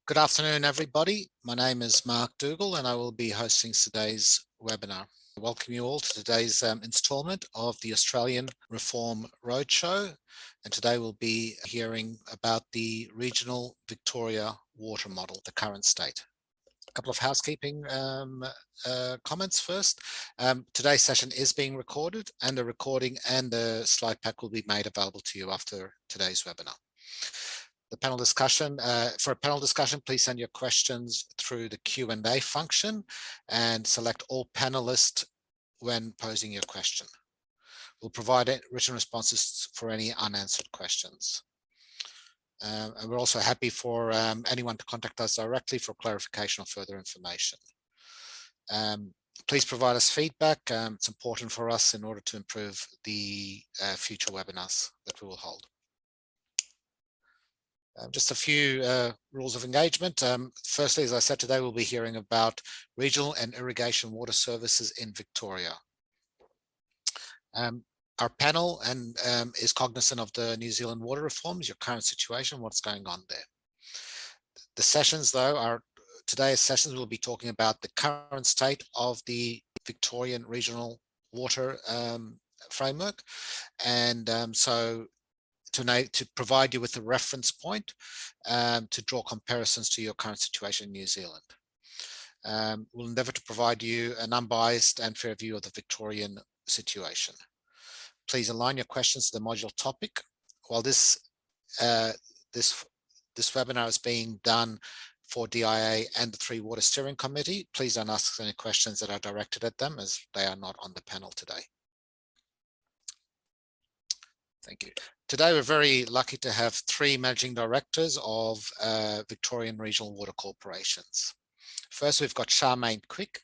Good afternoon, everybody. My name is Mark Dougal and I will be hosting today's webinar. I welcome you all to today's instalment of the Australian Reform Roadshow. And today we'll be hearing about the regional Victoria water model, the current state. A couple of housekeeping comments first. Today's session is being recorded, and the recording and the slide pack will be made available to you after today's webinar. The panel discussion, for a panel discussion, please send your questions through the Q&A function and select all panelists when posing your question. We'll provide written responses for any unanswered questions. And we're also happy for anyone to contact us directly for clarification or further information. Please provide us feedback. It's important for us in order to improve the future webinars that we will hold. Just a few rules of engagement. Firstly, as I said, today we'll be hearing about regional and irrigation water services in Victoria. Our panel is cognizant of the New Zealand water reforms, your current situation, what's going on there. The sessions, though, today's sessions will be talking about the current state of the Victorian regional water framework, and to provide you with a reference point to draw comparisons to your current situation in New Zealand. We'll endeavour to provide you an unbiased and fair view of the Victorian situation. Please align your questions to the module topic. While this webinar is being done for DIA and the Three Water Steering Committee, please don't ask any questions that are directed at them, as they are not on the panel today. Thank you. Today, we're very lucky to have three managing directors of Victorian regional water corporations. First, we've got Charmaine Quick.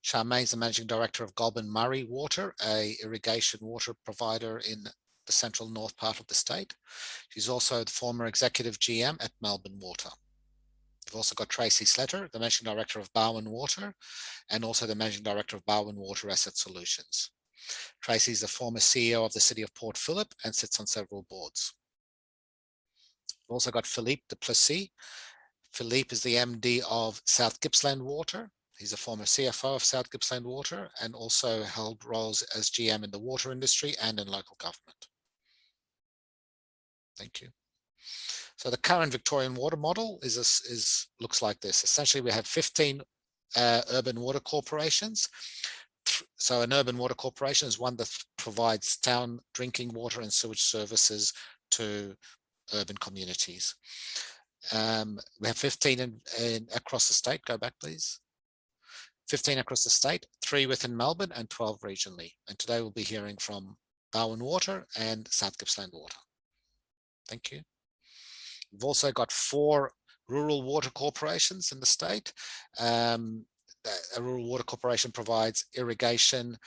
Charmaine is the managing director of Goulburn Murray Water, a irrigation water provider in the central north part of the state. She's also the former executive GM at Melbourne Water. We've also got Tracy Sletter, the managing director of Barwon Water, and also the managing director of Barwon Water Asset Solutions. Tracy is the former CEO of the City of Port Phillip and sits on several boards. We've also got Philippe Duplessis. Philippe is the MD of South Gippsland Water. He's a former CFO of South Gippsland Water and also held roles as GM in the water industry and in local government. Thank you. So the current Victorian water model looks like this. Essentially, we have 15 urban water corporations. So an urban water corporation is one that provides town drinking water and sewage services to urban communities. We have 15 across the state. Go back, please. 15 across the state, 3 within Melbourne and 12 regionally. And today we'll be hearing from Barwon Water and South Gippsland Water. Thank you. We've also got 4 rural water corporations in the state. A rural water corporation provides irrigation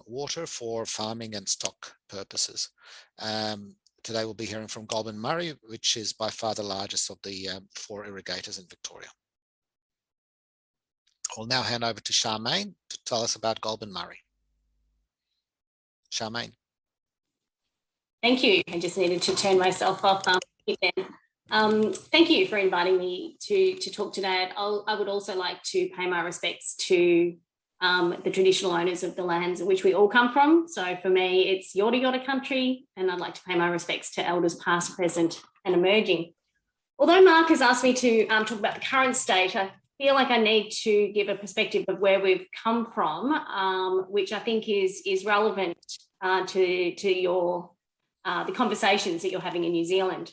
water for farming and stock purposes. Today we'll be hearing from Goulburn Murray, which is by far the largest of the 4 irrigators in Victoria. I'll now hand over to Charmaine to tell us about Goulburn Murray. Charmaine. Thank you. I just needed to turn myself off. Thank you for inviting me to talk today. I would also like to pay my respects to the traditional owners of the lands in which we all come from. So for me, it's Yorta Yorta country, and I'd like to pay my respects to elders past, present and emerging. Although Mark has asked me to talk about the current state, I feel like I need to give a perspective of where we've come from, which I think is relevant to your the conversations that you're having in New Zealand.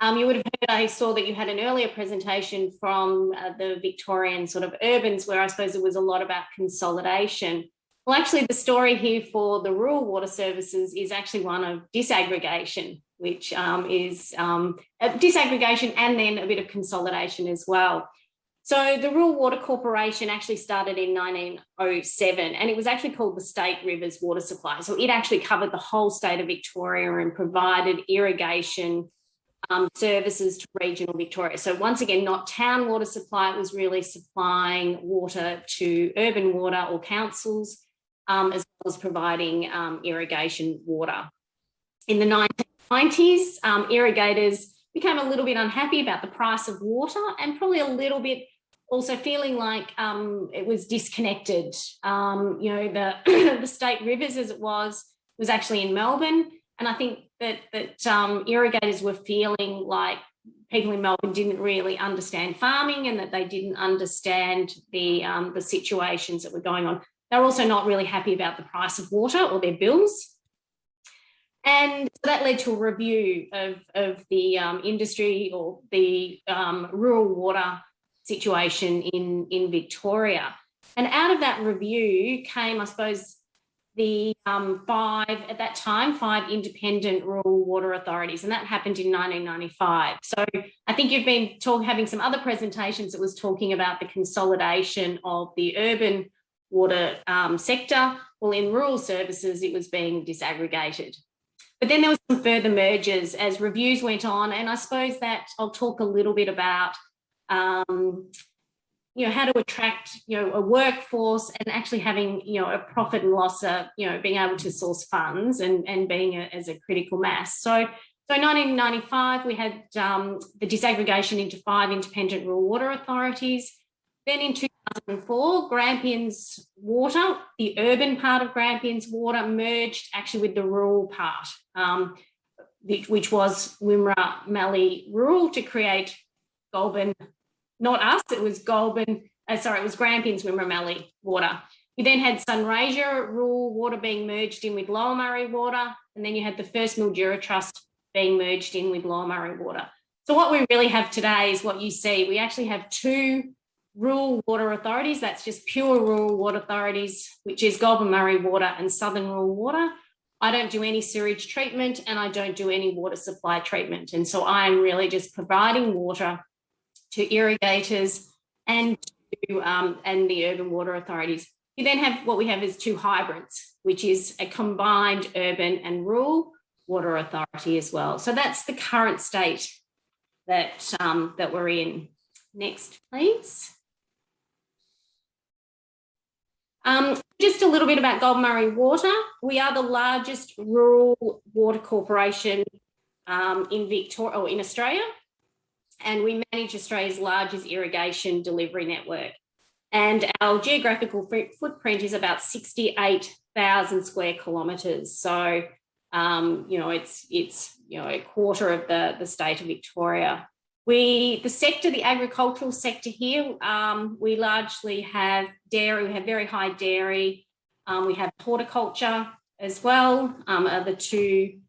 You would have heard, I saw that you had an earlier presentation from the Victorian sort of urbans, where I suppose it was a lot about consolidation. Well, actually, the story here for the rural water services is actually one of disaggregation, which is disaggregation and then a bit of consolidation as well. So the Rural Water Corporation actually started in 1907, and it was actually called the State Rivers Water Supply. So it actually covered the whole state of Victoria and provided irrigation services to regional Victoria. So once again, not town water supply, it was really supplying water to urban water or councils, as well as providing irrigation water. In the 1990s, irrigators became a little bit unhappy about the price of water, and probably a little bit also feeling like it was disconnected. You know, the state rivers, as it was actually in Melbourne. And I think that irrigators were feeling like people in Melbourne didn't really understand farming, and that they didn't understand the situations that were going on. They're also not really happy about the price of water or their bills. And that led to a review of the industry or the rural water situation in Victoria. And out of that review came, I suppose, the five independent rural water authorities, and that happened in 1995. So I think you've been having some other presentations that was talking about the consolidation of the urban water sector. Well, in rural services, it was being disaggregated. But then there was some further mergers as reviews went on, and I suppose that I'll talk a little bit about you know, how to attract, you know, a workforce and actually having, you know, a profit and loss, you know, being able to source funds and being as a critical mass. So in 1995, we had the disaggregation into 5 independent rural water authorities. Then in 2004, Grampians Water, the urban part of Grampians Water, merged actually with the rural part, which was Wimmera Mallee Rural, to create Goulburn. Not us, it was Goulburn, it was Grampians Wimmera Mallee Water. You then had Sunraysia Rural Water being merged in with Lower Murray Water, and then you had the first Mildura Trust being merged in with Lower Murray Water. So what we really have today is what you see. We actually have 2 rural water authorities, that's just pure rural water authorities, which is Goulburn Murray Water and Southern Rural Water. I don't do any sewage treatment, and I don't do any water supply treatment. And so I'm really just providing water to irrigators and the urban water authorities. You then have what we have is 2 hybrids, which is a combined urban and rural water authority as well. So that's the current state that we're in. Next, please. Just a little bit about Goulburn Murray Water. We are the largest rural water corporation in Victoria or in Australia, and we manage Australia's largest irrigation delivery network. And our geographical footprint is about 68,000 square kilometres. So, you know, it's you know, a quarter of the state of Victoria. The agricultural sector here, we largely have dairy. We have very high dairy. We have horticulture as well, are the 2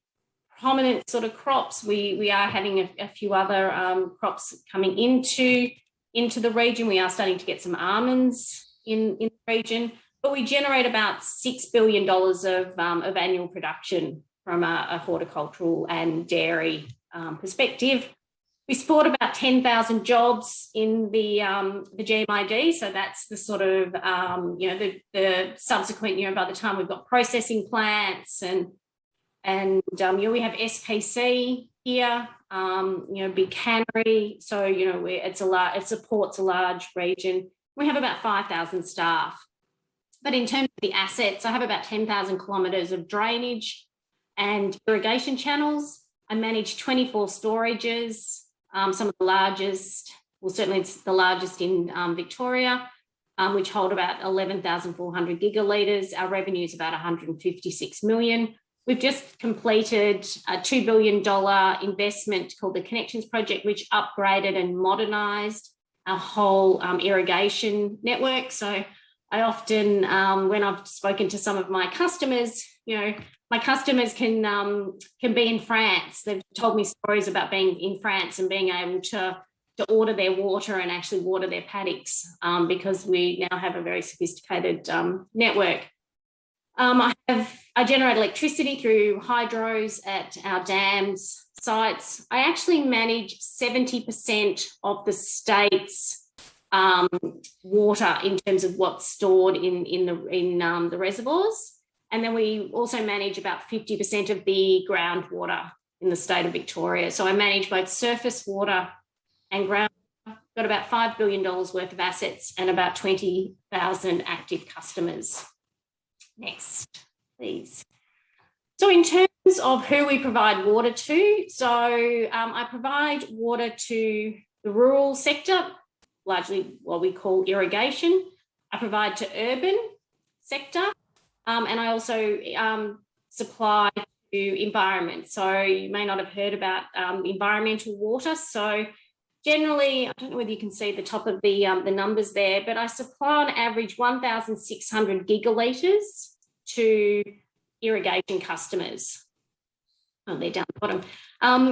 prominent sort of crops. We are having a few other crops coming into the region. We are starting to get some almonds in the region, but we generate about $6 billion of annual production from a horticultural and dairy perspective. We support about 10,000 jobs in the GMID, so that's the sort of you know, the subsequent, you know, by the time we've got processing plants and you know, we have SPC here, you know, big cannery. So, you know, it supports a large region. We have about 5,000 staff. But in terms of the assets, I have about 10,000 kilometres of drainage and irrigation channels. I manage 24 storages, some of the largest, well, certainly it's the largest in Victoria, which hold about 11,400 gigalitres. Our revenue is about 156 million. We've just completed a $2 billion investment called the Connections Project, which upgraded and modernised our whole irrigation network. So I often, when I've spoken to some of my customers, you know, my customers can be in France. They've told me stories about being in France and being able to order their water and actually water their paddocks because we now have a very sophisticated network. I generate electricity through hydros at our dams sites. I actually manage 70% of the state's water in terms of what's stored in the reservoirs. And then we also manage about 50% of the groundwater in the state of Victoria. So I manage both surface water and ground. Got about $5 billion worth of assets and about 20,000 active customers. Next, please. So in terms of who we provide water to, I provide water to the rural sector, largely what we call irrigation. I provide to urban sector, and I also supply to environment. So you may not have heard about environmental water. So generally, I don't know whether you can see the top of the numbers there, but I supply on average 1,600 gigalitres to irrigation customers. Oh, they're down the bottom.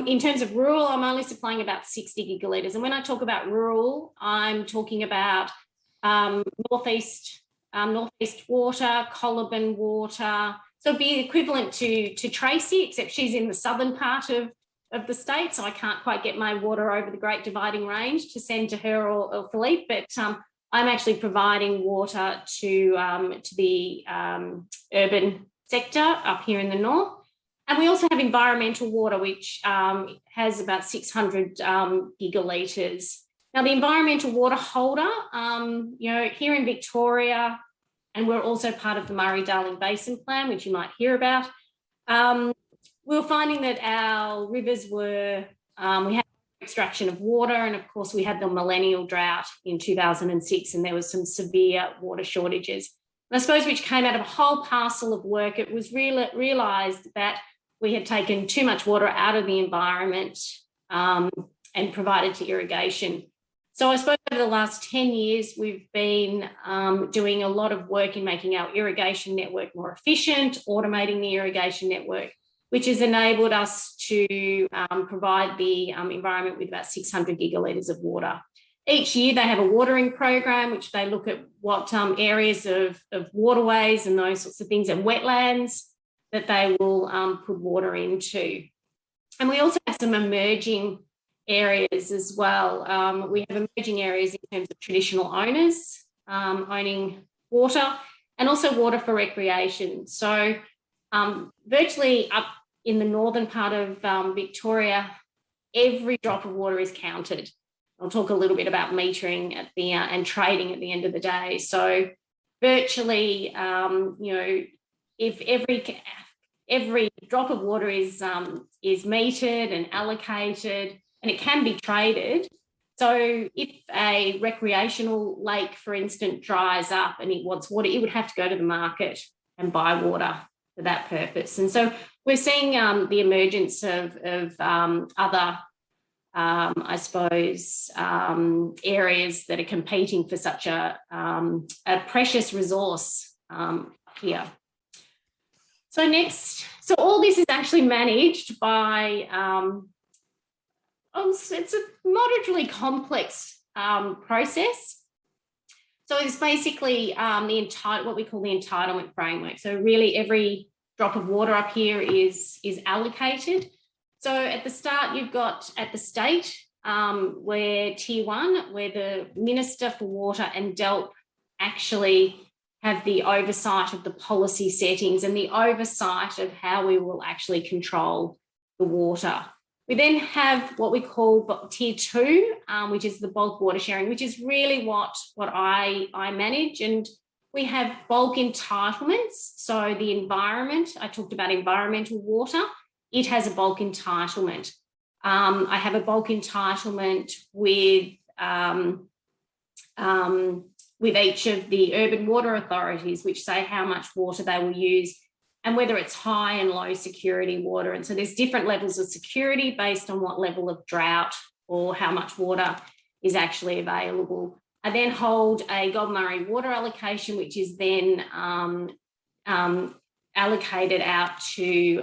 In terms of rural, I'm only supplying about 60 gigalitres. And when I talk about rural, I'm talking about northeast water, Colaban water. So it'd be equivalent to Tracy, except she's in the southern part of the state, so I can't quite get my water over the Great Dividing Range to send to her or Philippe, but I'm actually providing water to the urban sector up here in the north. And we also have environmental water, which has about 600 gigalitres. Now, the environmental water holder, here in Victoria, and we're also part of the Murray-Darling Basin Plan, which you might hear about, we were finding that our rivers we had extraction of water, and of course we had the millennial drought in 2006, and there was some severe water shortages. And I suppose which came out of a whole parcel of work. It was realised that we had taken too much water out of the environment and provided to irrigation. So I suppose over the last 10 years, we've been doing a lot of work in making our irrigation network more efficient, automating the irrigation network, which has enabled us to provide the environment with about 600 gigalitres of water. Each year they have a watering program, which they look at what areas of waterways and those sorts of things and wetlands that they will put water into. And we also have some emerging areas as well. We have emerging areas in terms of traditional owners owning water, and also water for recreation. So virtually up in the northern part of Victoria, every drop of water is counted. I'll talk a little bit about metering at the and trading at the end of the day. So virtually, if every drop of water is metered and allocated, and it can be traded. So if a recreational lake, for instance, dries up and it wants water, it would have to go to the market and buy water for that purpose. And so we're seeing the emergence of other, I suppose, areas that are competing for such a precious resource here. So all this is actually managed by, it's a moderately complex process. So it's basically what we call the entitlement framework. So really every drop of water up here is allocated. So at the start, you've got at the state, where Tier 1, where the Minister for Water and DELP actually have the oversight of the policy settings and the oversight of how we will actually control the water. We then have what we call Tier 2, which is the bulk water sharing, which is really what I manage. And we have bulk entitlements. So the environment, I talked about environmental water, it has a bulk entitlement. I have a bulk entitlement with each of the urban water authorities, which say how much water they will use and whether it's high and low security water. And so there's different levels of security based on what level of drought or how much water is actually available. I then hold a Gold Murray water allocation, which is then allocated out to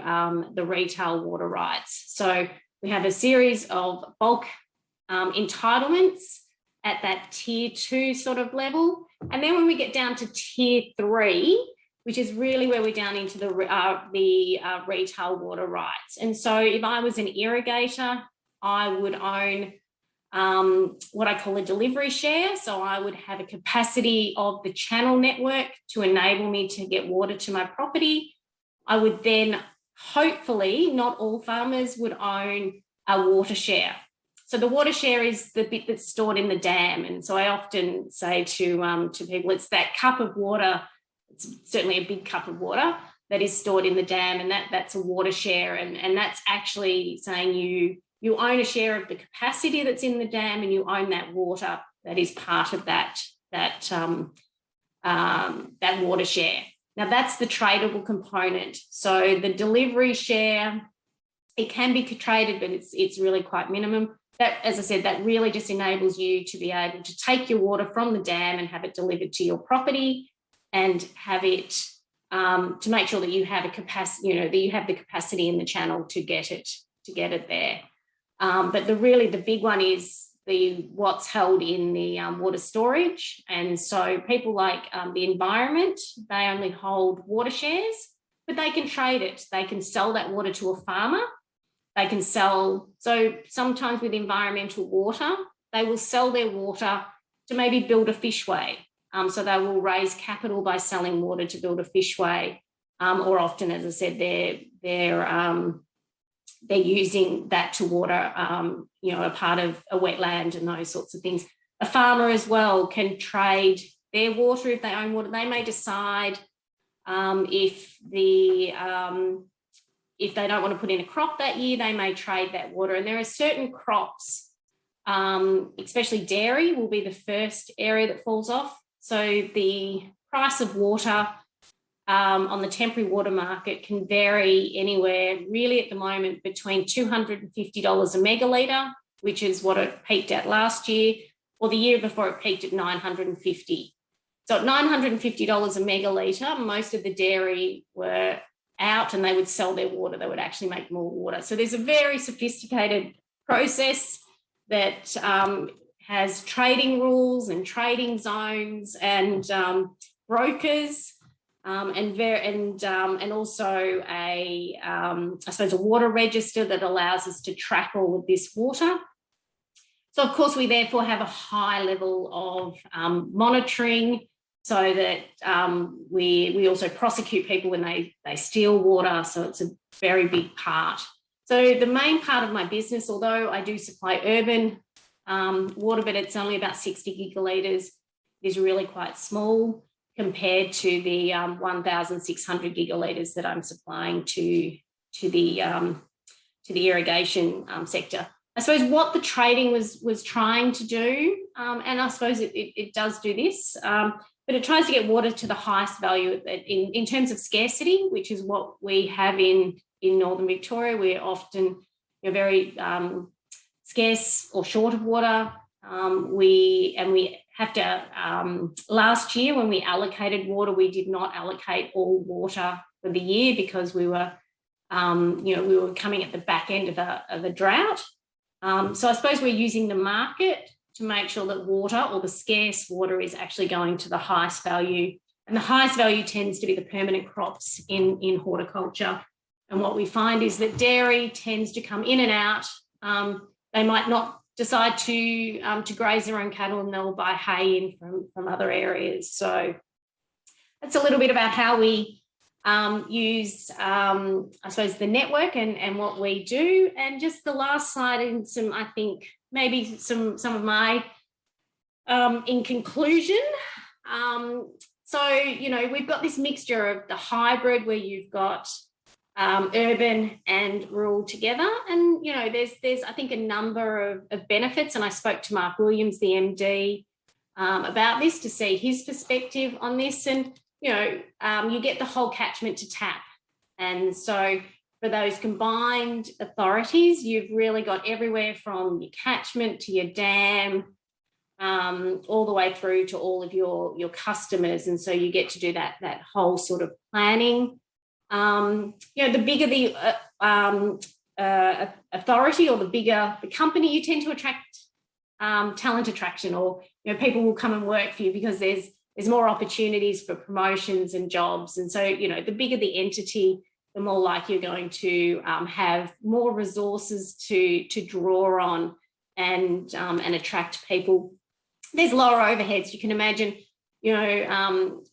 the retail water rights. So we have a series of bulk entitlements at that Tier 2 sort of level. And then when we get down to Tier 3, which is really where we're down into the retail water rights. And so if I was an irrigator, I would own what I call a delivery share. So I would have a capacity of the channel network to enable me to get water to my property. I would then, hopefully, not all farmers would own a water share. So the water share is the bit that's stored in the dam. And so I often say to people, it's that cup of water. It's certainly a big cup of water, that is stored in the dam, and that's a water share, and that's actually saying you own a share of the capacity that's in the dam, and you own that water that is part of that water share. Now that's the tradable component. So the delivery share, it can be traded, but it's really quite minimum. That, as I said, that really just enables you to be able to take your water from the dam and have it delivered to your property, and have it to make sure that you have a capacity, that you have the capacity in the channel to get it there. But the big one is what's held in the water storage. And so people like the environment, they only hold water shares, but they can trade it. They can sell that water to a farmer. They can sell, so sometimes with environmental water, they will sell their water to maybe build a fishway. So they will raise capital by selling water to build a fishway, or often, as I said, they're using that to water, a part of a wetland and those sorts of things. A farmer as well can trade their water if they own water. They may decide if they don't want to put in a crop that year, they may trade that water. And there are certain crops, especially dairy will be the first area that falls off. So the price of water on the temporary water market can vary anywhere really at the moment between $250 a megalitre, which is what it peaked at last year, or the year before it peaked at $950. So at $950 a megalitre, most of the dairy were out and they would sell their water. They would actually make more water. So there's a very sophisticated process that has trading rules and trading zones and brokers, and also I suppose a water register that allows us to track all of this water. So of course we therefore have a high level of monitoring, so that we also prosecute people when they steal water. So it's a very big part. So the main part of my business, although I do supply urban water, but it's only about 60 gigalitres, is really quite small compared to the 1,600 gigalitres that I'm supplying to the irrigation sector. I suppose what the trading was trying to do, and I suppose it does do this, but it tries to get water to the highest value in terms of scarcity, which is what we have in Northern Victoria. We're often very scarce or short of water. We have to, last year when we allocated water, we did not allocate all water for the year because we were, we were coming at the back end of a drought. So I suppose we're using the market to make sure that water, or the scarce water, is actually going to the highest value. And the highest value tends to be the permanent crops in horticulture. And what we find is that dairy tends to come in and out. They might not decide to graze their own cattle, and they'll buy hay in from other areas. So that's a little bit about how we use, I suppose, the network and what we do. And just the last slide, and some, I think, maybe some of my, in conclusion. So, we've got this mixture of the hybrid where you've got urban and rural together. And, there's I think, a number of benefits. And I spoke to Mark Williams, the MD, about this to see his perspective on this. And, you get the whole catchment to tap. And so for those combined authorities, you've really got everywhere from your catchment to your dam, all the way through to all of your customers. And so you get to do that whole sort of planning. The bigger the authority, or the bigger the company, you tend to attract talent attraction, or people will come and work for you because there's more opportunities for promotions and jobs. And so the bigger the entity, the more likely you're going to have more resources to draw on and attract people. There's lower overheads. You can imagine,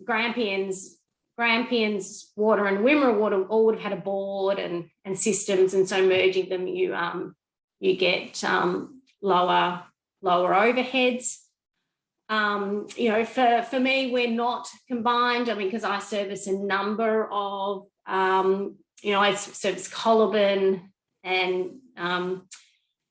Grampians Water and Wimmera Water all would have had a board and systems, and so merging them, you get lower overheads. you know, for me, we're not combined. I mean, because I service a number of, you know, I service Collaben and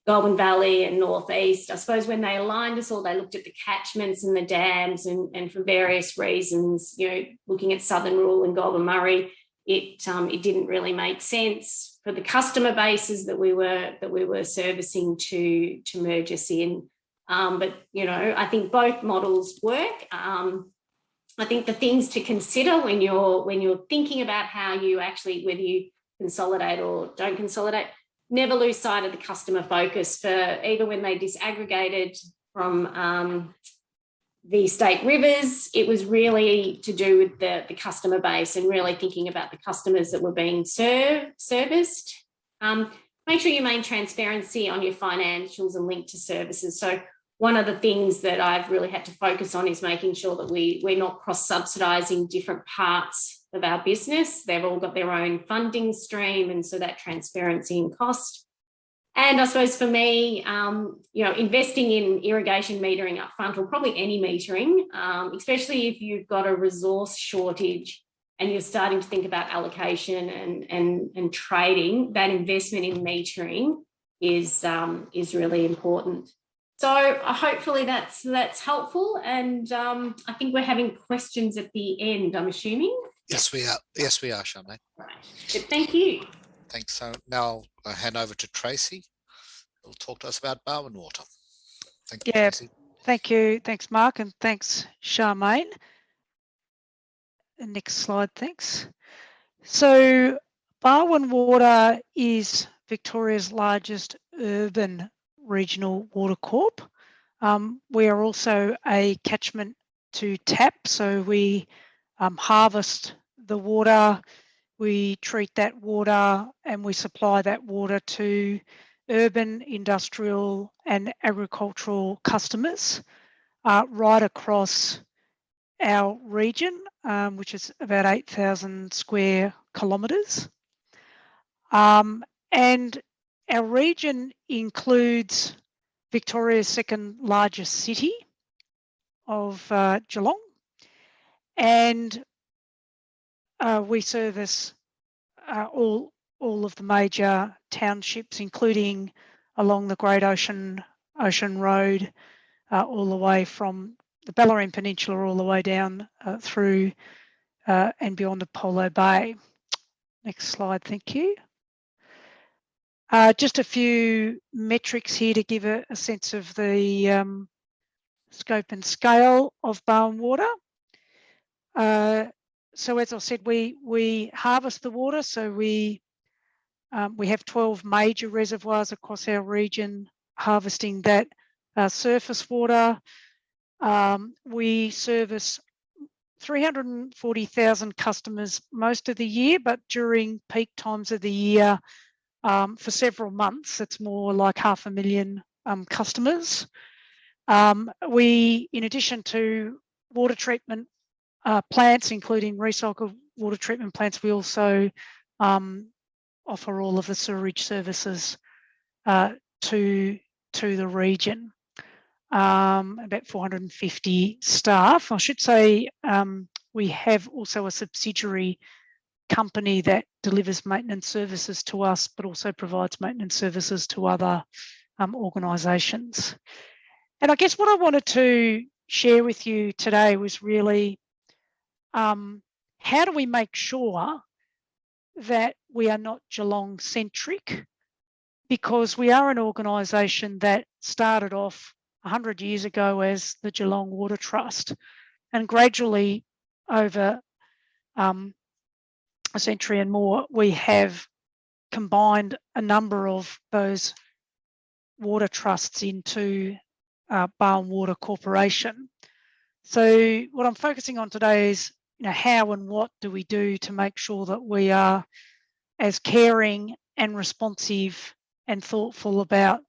Goulburn Valley and Northeast. I suppose when they aligned us all, they looked at the catchments and the dams, and for various reasons, you know, looking at Southern Rule and Goulburn Murray, it didn't really make sense for the customer bases that we were servicing to merge us in. But you know, I think both models work. I think the things to consider when you're thinking about how you actually, whether you consolidate or don't consolidate, never lose sight of the customer focus. For even when they disaggregated from the state rivers, it was really to do with the customer base and really thinking about the customers that were being serviced. Make sure you maintain transparency on your financials and link to services. So one of the things that I've really had to focus on is making sure that we're not cross-subsidising different parts of our business. They've all got their own funding stream, and so that transparency and cost. And I suppose for me, you know, investing in irrigation metering up front, or probably any metering, especially if you've got a resource shortage and you're starting to think about allocation and trading, that investment in metering is really important. So hopefully that's helpful, and I think we're having questions at the end, I'm assuming. Yes, we are. Yes, we are, Charmaine. Right. But thank you. Thanks. So now I'll hand over to Tracy, who'll talk to us about Barwon water. Thank you, Tracy. Thank you. Thanks, Mark, and thanks, Charmaine. The next slide, thanks. So Barwon Water is Victoria's largest urban regional water corp. We are also a catchment to tap, so we harvest the water, we treat that water, and we supply that water to urban, industrial and agricultural customers right across our region, which is about 8,000 square kilometres. And our region includes Victoria's second largest city of Geelong, and we service all of the major townships, including along the Great Ocean Road, all the way from the Bellarine Peninsula all the way down through and beyond Apollo Bay. Next slide, thank you. Just a few metrics here to give a sense of the scope and scale of Barwon Water. So as I said, we harvest the water. So we have 12 major reservoirs across our region harvesting that surface water. We service 340,000 customers most of the year, but during peak times of the year, for several months, it's more like 500,000 customers. We, in addition to water treatment plants, including recycled water treatment plants, we also offer all of the sewerage services to the region. About 450 staff. I should say we have also a subsidiary company that delivers maintenance services to us, but also provides maintenance services to other organisations. And I guess what I wanted to share with you today was really how do we make sure that we are not Geelong-centric, because we are an organisation that started off 100 years ago as the Geelong Water Trust, and gradually over a century and more, we have combined a number of those water trusts into Barwon Water Corporation. So what I'm focusing on today is, how and what do we do to make sure that we are as caring and responsive and thoughtful about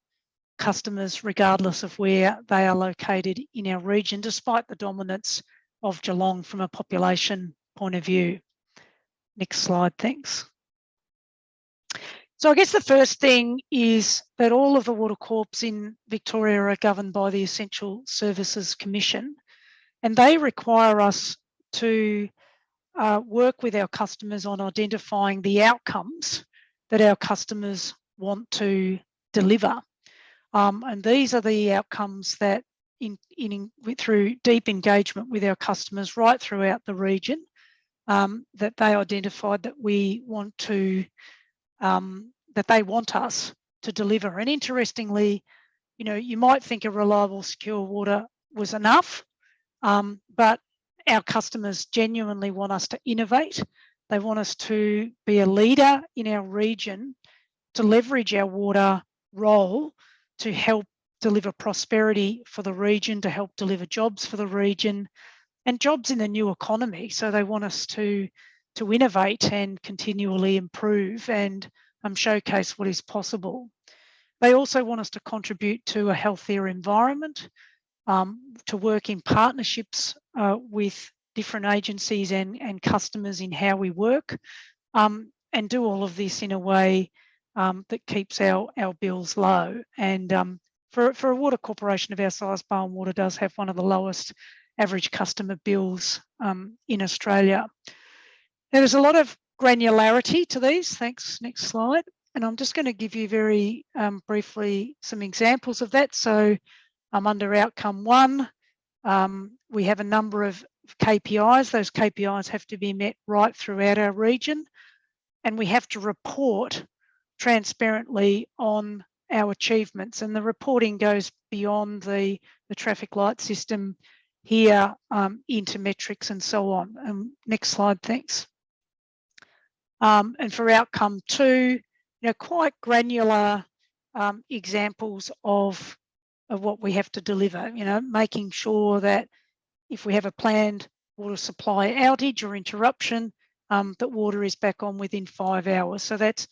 customers regardless of where they are located in our region, despite the dominance of Geelong from a population point of view. Next slide, thanks. So I guess the first thing is that all of the water corps in Victoria are governed by the Essential Services Commission. and they require us to work with our customers on identifying the outcomes that our customers want to deliver. And these are the outcomes that through deep engagement with our customers right throughout the region, that they identified that we want to, that they want us to deliver. And interestingly, you know, you might think a reliable, secure water was enough, but our customers genuinely want us to innovate. They want us to be a leader in our region, to leverage our water role to help deliver prosperity for the region, to help deliver jobs for the region and jobs in the new economy. So they want us to innovate and continually improve and showcase what is possible. They also want us to contribute to a healthier environment, to work in partnerships with different agencies and customers in how we work, and do all of this in a way that keeps our bills low. And for a water corporation of our size, Barwon Water does have one of the lowest average customer bills in Australia. Now, there's a lot of granularity to these. Thanks. Next slide. And I'm just going to give you very briefly some examples of that. So under outcome 1, we have a number of KPIs. Those KPIs have to be met right throughout our region, and we have to report transparently on our achievements. And the reporting goes beyond the traffic light system here into metrics and so on. Next slide, thanks. And for outcome 2, you know, quite granular examples of what we have to deliver, you know, making sure that if we have a planned water supply outage or interruption, that water is back on within 5 hours. So that's,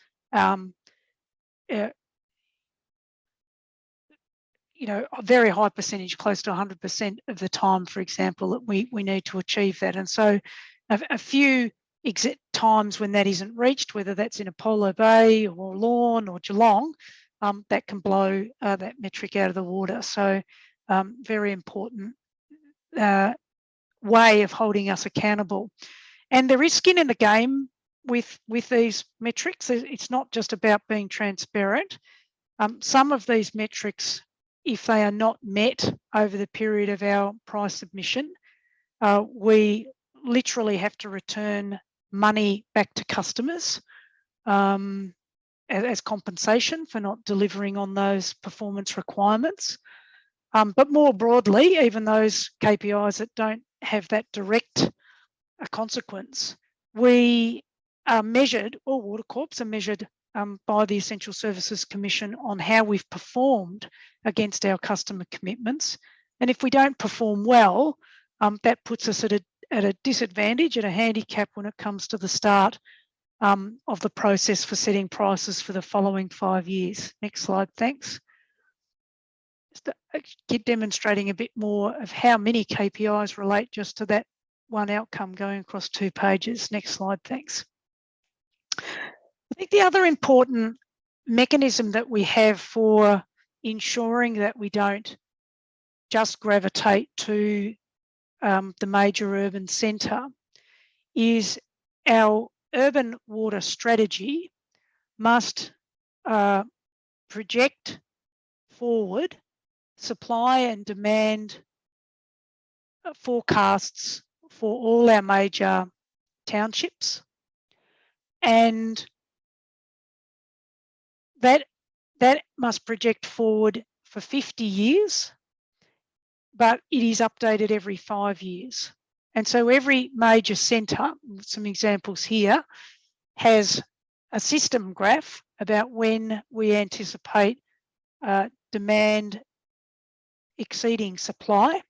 you know, a very high percentage, close to 100% of the time, for example, that we need to achieve that. And so a few times when that isn't reached, whether that's in Apollo Bay or Lorne or Geelong, that can blow that metric out of the water. So very important way of holding us accountable. And there is skin in the game with these metrics. It's not just about being transparent. Some of these metrics, if they are not met over the period of our price submission, we literally have to return money back to customers as compensation for not delivering on those performance requirements. But more broadly, even those KPIs that don't have that direct consequence, we are measured, all water corps are measured by the Essential Services Commission on how we've performed against our customer commitments. And if we don't perform well, that puts us at a disadvantage, at a handicap when it comes to the start of the process for setting prices for the following 5 years. Next slide, thanks. Just keep demonstrating a bit more of how many KPIs relate just to that one outcome going across 2 pages. Next slide, thanks. I think the other important mechanism that we have for ensuring that we don't just gravitate to the major urban centre is our urban water strategy must project forward supply and demand forecasts for all our major townships, and that must project forward for 50 years, but it is updated every 5 years. And so every major centre, some examples here, has a system graph about when we anticipate demand exceeding supply.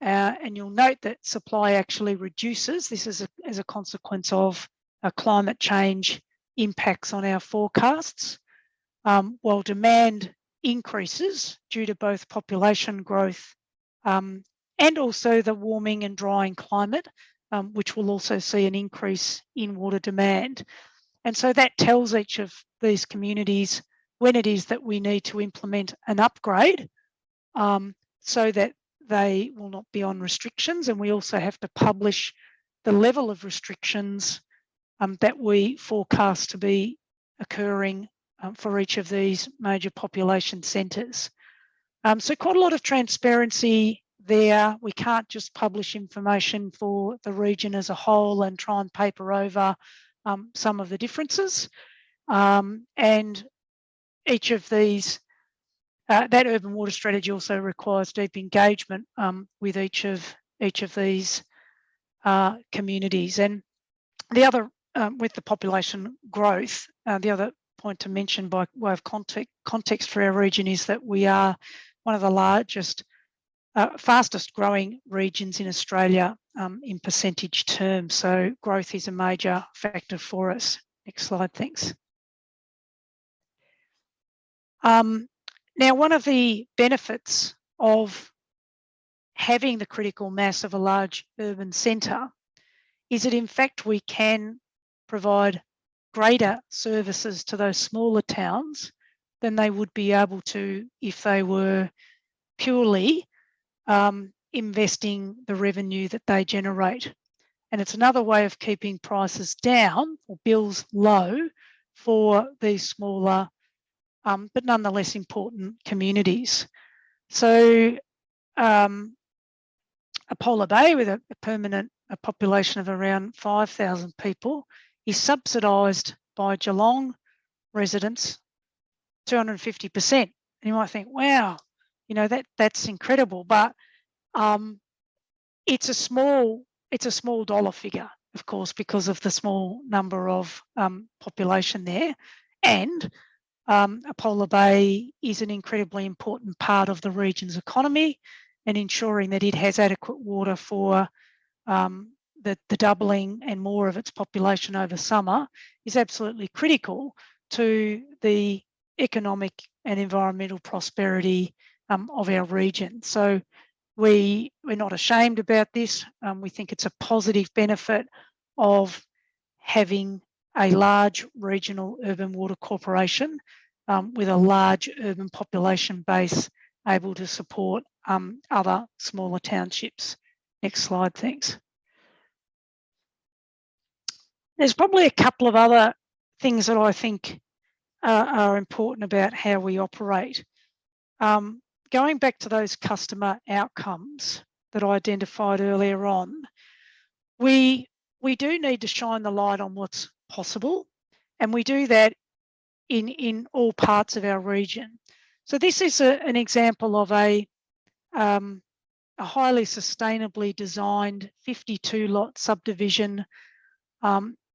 And you'll note that supply actually reduces. This is as a consequence of climate change impacts on our forecasts, while demand increases due to both population growth and also the warming and drying climate, which will also see an increase in water demand. And so that tells each of these communities when it is that we need to implement an upgrade so that they will not be on restrictions, and we also have to publish the level of restrictions that we forecast to be occurring for each of these major population centres. So quite a lot of transparency there. We can't just publish information for the region as a whole and try and paper over some of the differences. And each of these, that urban water strategy also requires deep engagement with each of these communities. And the other, with the population growth, the other point to mention by way of context for our region is that we are one of the largest, fastest growing regions in Australia in percentage terms. So growth is a major factor for us. Next slide, thanks. Now, one of the benefits of having the critical mass of a large urban centre is that in fact we can provide greater services to those smaller towns than they would be able to if they were purely investing the revenue that they generate. And it's another way of keeping prices down or bills low for these smaller but nonetheless important communities. So Apollo Bay, with a permanent population of around 5,000 people, is subsidised by Geelong residents 250%. And you might think, wow, you know, that's incredible, but it's a small dollar figure, of course, because of the small number of population there. And Apollo Bay is an incredibly important part of the region's economy, and ensuring that it has adequate water for the doubling and more of its population over summer is absolutely critical to the economic and environmental prosperity of our region. So we're not ashamed about this. We think it's a positive benefit of having a large regional urban water corporation with a large urban population base able to support other smaller townships. Next slide, thanks. There's probably a couple of other things that I think are important about how we operate. Going back to those customer outcomes that I identified earlier on, we do need to shine the light on what's possible, and we do that in all parts of our region. So this is an example of a highly sustainably designed 52-lot subdivision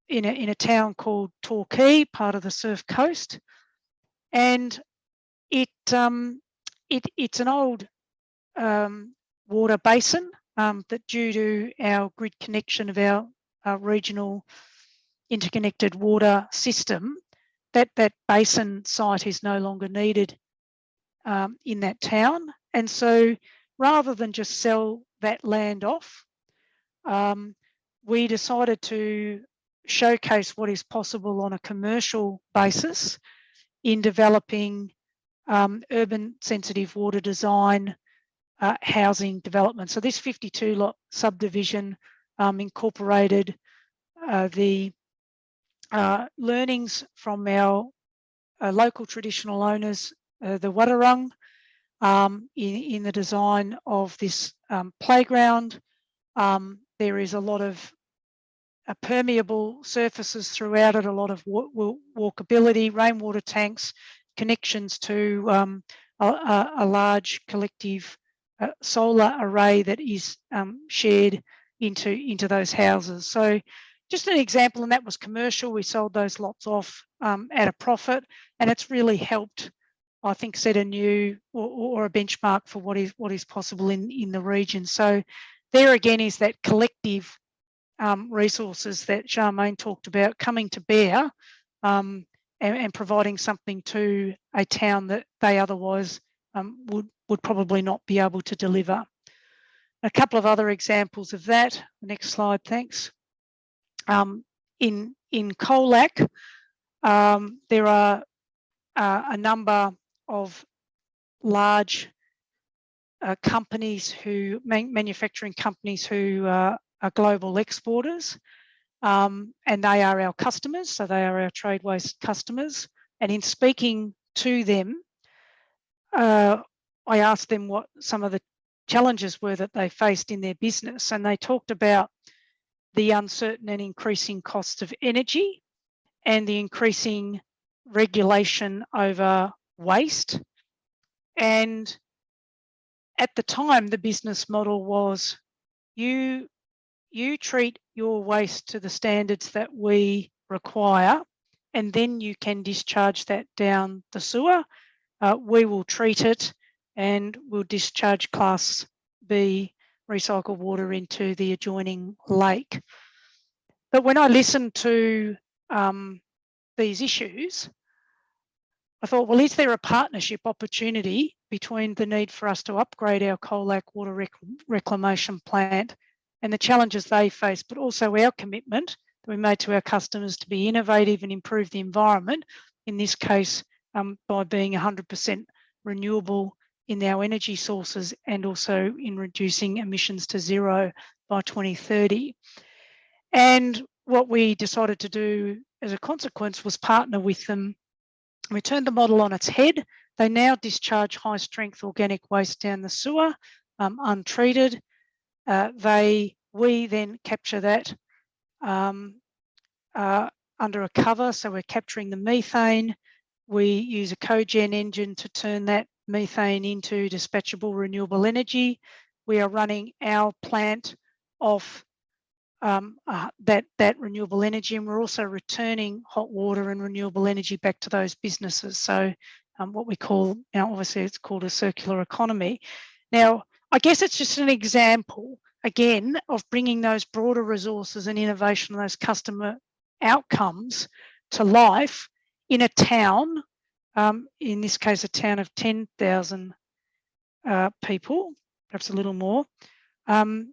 in a town called Torquay, part of the Surf Coast, and it's an old water basin that, due to our grid connection of our regional interconnected water system, that basin site is no longer needed in that town. And so rather than just sell that land off, we decided to showcase what is possible on a commercial basis in developing urban sensitive water design housing development. So this 52-lot subdivision incorporated the learnings from our local traditional owners, the Wadawurrung, in the design of this playground. There is a lot of permeable surfaces throughout it, a lot of walkability, rainwater tanks, connections to a large collective solar array that is shared into those houses. So just an example, and that was commercial. We sold those lots off at a profit, and it's really helped, I think, set a new or a benchmark for what is possible in the region. So there again is that collective resources that Charmaine talked about coming to bear and providing something to a town that they otherwise would probably not be able to deliver. A couple of other examples of that. Next slide, thanks. In Colac, there are a number of large companies manufacturing companies who are global exporters, and they are our customers, so they are our trade waste customers. And in speaking to them, I asked them what some of the challenges were that they faced in their business, and they talked about the uncertain and increasing costs of energy and the increasing regulation over waste. And at the time, the business model was you treat your waste to the standards that we require, and then you can discharge that down the sewer. We will treat it and we'll discharge Class B recycled water into the adjoining lake. But when I listened to these issues, I thought, well, is there a partnership opportunity between the need for us to upgrade our Coal Lake water reclamation plant and the challenges they face, but also our commitment that we made to our customers to be innovative and improve the environment, in this case, by being 100% renewable in our energy sources and also in reducing emissions to zero by 2030. And what we decided to do as a consequence was partner with them. We turned the model on its head. They now discharge high strength organic waste down the sewer, untreated. We then capture that under a cover, so we're capturing the methane. We use a cogen engine to turn that methane into dispatchable renewable energy. We are running our plant off that renewable energy, and we're also returning hot water and renewable energy back to those businesses. So what we call, obviously it's called a circular economy. Now, I guess it's just an example, again, of bringing those broader resources and innovation, those customer outcomes to life in a town, in this case, a town of 10,000 people, perhaps a little more. An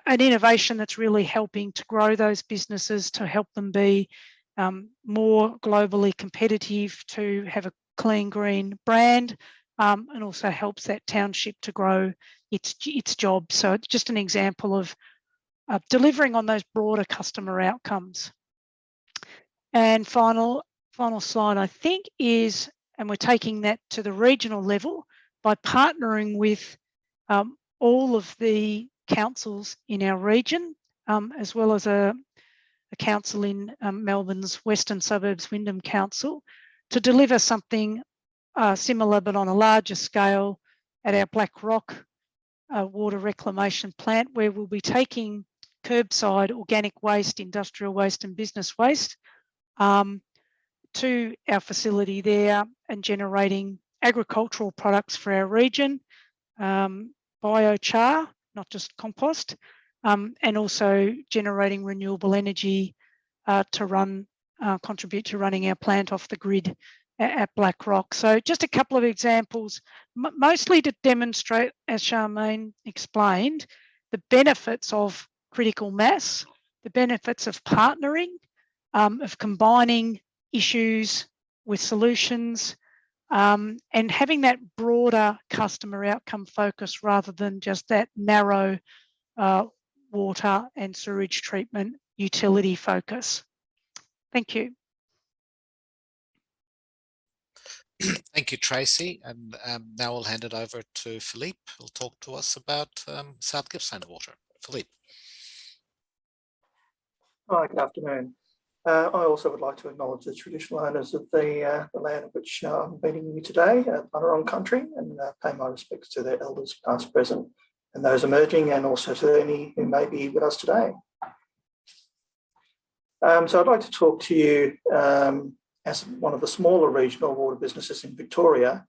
innovation that's really helping to grow those businesses, to help them be more globally competitive, to have a clean, green brand, and also helps that township to grow its jobs. So it's just an example of delivering on those broader customer outcomes. And final slide, I think, is, and we're taking that to the regional level by partnering with all of the councils in our region, as well as a council in Melbourne's Western Suburbs Wyndham Council, to deliver something similar but on a larger scale at our Black Rock water reclamation plant, where we'll be taking curbside organic waste, industrial waste and business waste to our facility there and generating agricultural products for our region, biochar, not just compost, and also generating renewable energy to contribute to running our plant off the grid at Black Rock. So just a couple of examples, mostly to demonstrate, as Charmaine explained, the benefits of critical mass, the benefits of partnering, of combining issues with solutions, and having that broader customer outcome focus rather than just that narrow water and sewage treatment utility focus. Thank you. Thank you, Tracy. And now I'll hand it over to Philippe, who'll talk to us about South Gippsland Water. Philippe. Hi, good afternoon. I also would like to acknowledge the traditional owners of the land of which I'm meeting you today, Barwon country, and pay my respects to their elders, past, present, and those emerging, and also to any who may be with us today. So I'd like to talk to you as one of the smaller regional water businesses in Victoria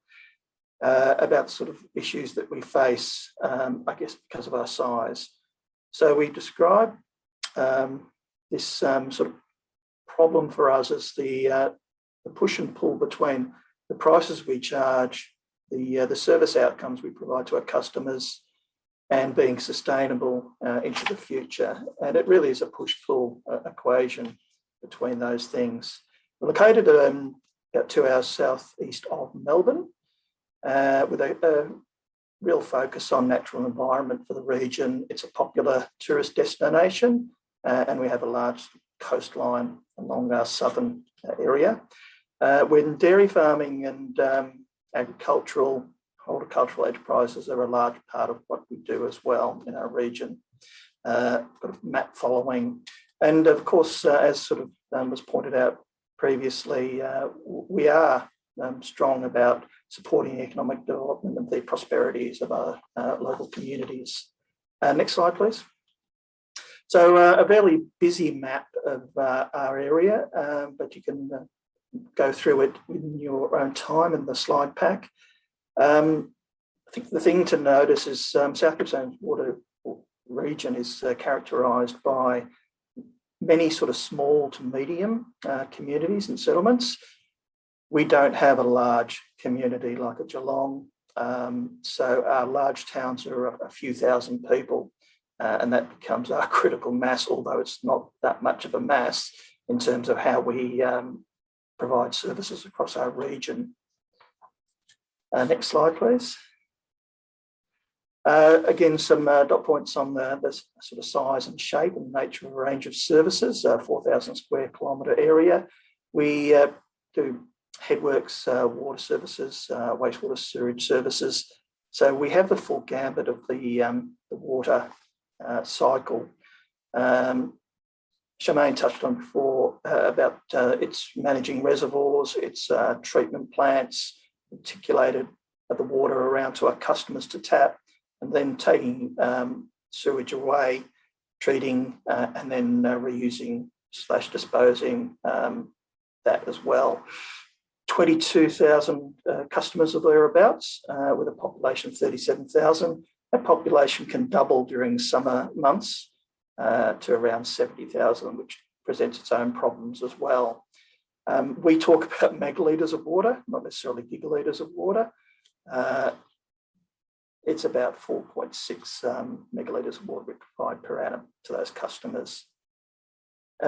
about sort of issues that we face, I guess, because of our size. So we describe this sort of problem for us as the push and pull between the prices we charge, the service outcomes we provide to our customers, and being sustainable into the future. And it really is a push-pull equation between those things. We're located about 2 hours southeast of Melbourne, with a real focus on natural environment for the region. It's a popular tourist destination, and we have a large coastline along our southern area. When dairy farming and horticultural enterprises are a large part of what we do as well in our region. Got a map following. And of course, as sort of was pointed out previously, we are strong about supporting the economic development and the prosperities of our local communities. Next slide, please. So a fairly busy map of our area, but you can go through it in your own time in the slide pack. I think the thing to notice is South Gippsland's water region is characterised by many sort of small to medium communities and settlements. We don't have a large community like a Geelong, so our large towns are a few thousand people, and that becomes our critical mass, although it's not that much of a mass in terms of how we provide services across our region. Next slide, please. Again, some dot points on the sort of size and shape and nature of a range of services, 4,000 square kilometre area. We do headworks, water services, wastewater sewage services. So we have the full gambit of the water cycle. Charmaine touched on before about its managing reservoirs, its treatment plants, articulated the water around to our customers to tap, and then taking sewage away, treating, and then reusing / disposing that as well. 22,000 customers or thereabouts, with a population of 37,000. That population can double during summer months to around 70,000, which presents its own problems as well. We talk about megalitres of water, not necessarily gigalitres of water. It's about 4.6 megalitres of water we provide per annum to those customers.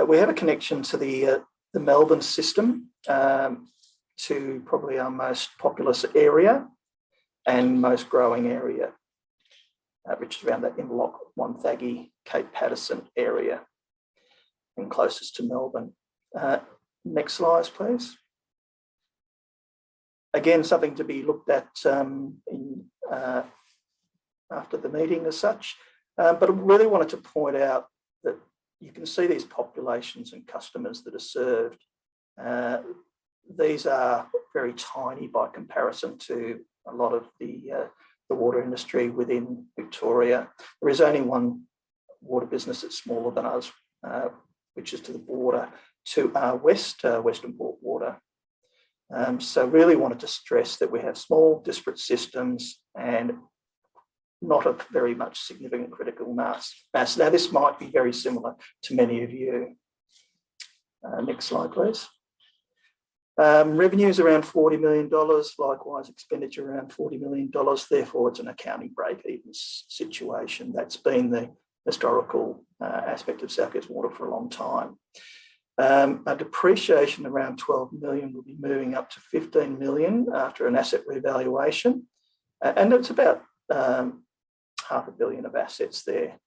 We have a connection to the Melbourne system, to probably our most populous area and most growing area, which is around that Inverloch, Wonthaggi, Cape Patterson area, and closest to Melbourne. Next slide, please. Again, something to be looked at after the meeting as such, but I really wanted to point out that you can see these populations and customers that are served. These are very tiny by comparison to a lot of the water industry within Victoria. There is only one water business that's smaller than us, which is to the border to our west, Western Port Water. So really wanted to stress that we have small, disparate systems and not a very much significant critical mass. Now, this might be very similar to many of you. Next slide, please. Revenues around $40 million, likewise expenditure around $40 million. Therefore, it's an accounting break-even situation. That's been the historical aspect of South Gippsland Water for a long time. Our depreciation around 12 million will be moving up to 15 million after an asset revaluation. And it's about $500 million of assets there.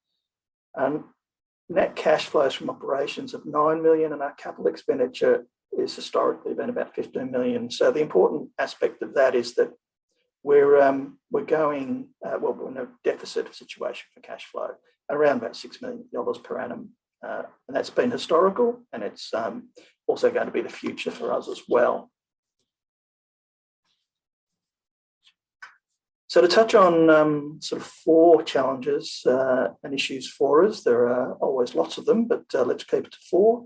Net cash flows from operations of 9 million, and our capital expenditure is historically been about 15 million. So the important aspect of that is that we're going, we're in a deficit situation for cash flow, around about $6 million per annum. And that's been historical, and it's also going to be the future for us as well. So to touch on sort of 4 challenges and issues for us, there are always lots of them, but let's keep it to 4.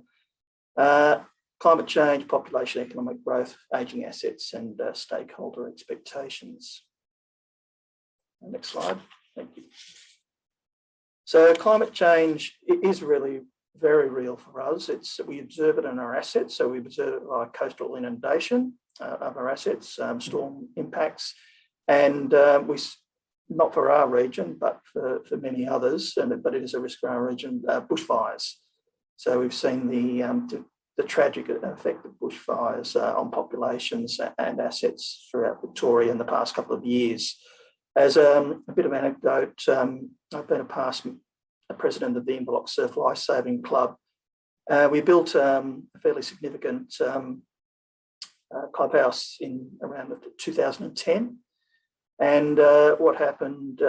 Climate change, population, economic growth, ageing assets, and stakeholder expectations. Next slide, thank you. So climate change is really very real for us. We observe it in our assets. So we observe it like coastal inundation of our assets, storm impacts, and not for our region, but for many others, but it is a risk for our region, bushfires. So we've seen the tragic effect of bushfires on populations and assets throughout Victoria in the past couple of years. As a bit of anecdote, I've been a president of the Inverloch Surf Lifesaving Club. We built a fairly significant clubhouse in around 2010. And what happened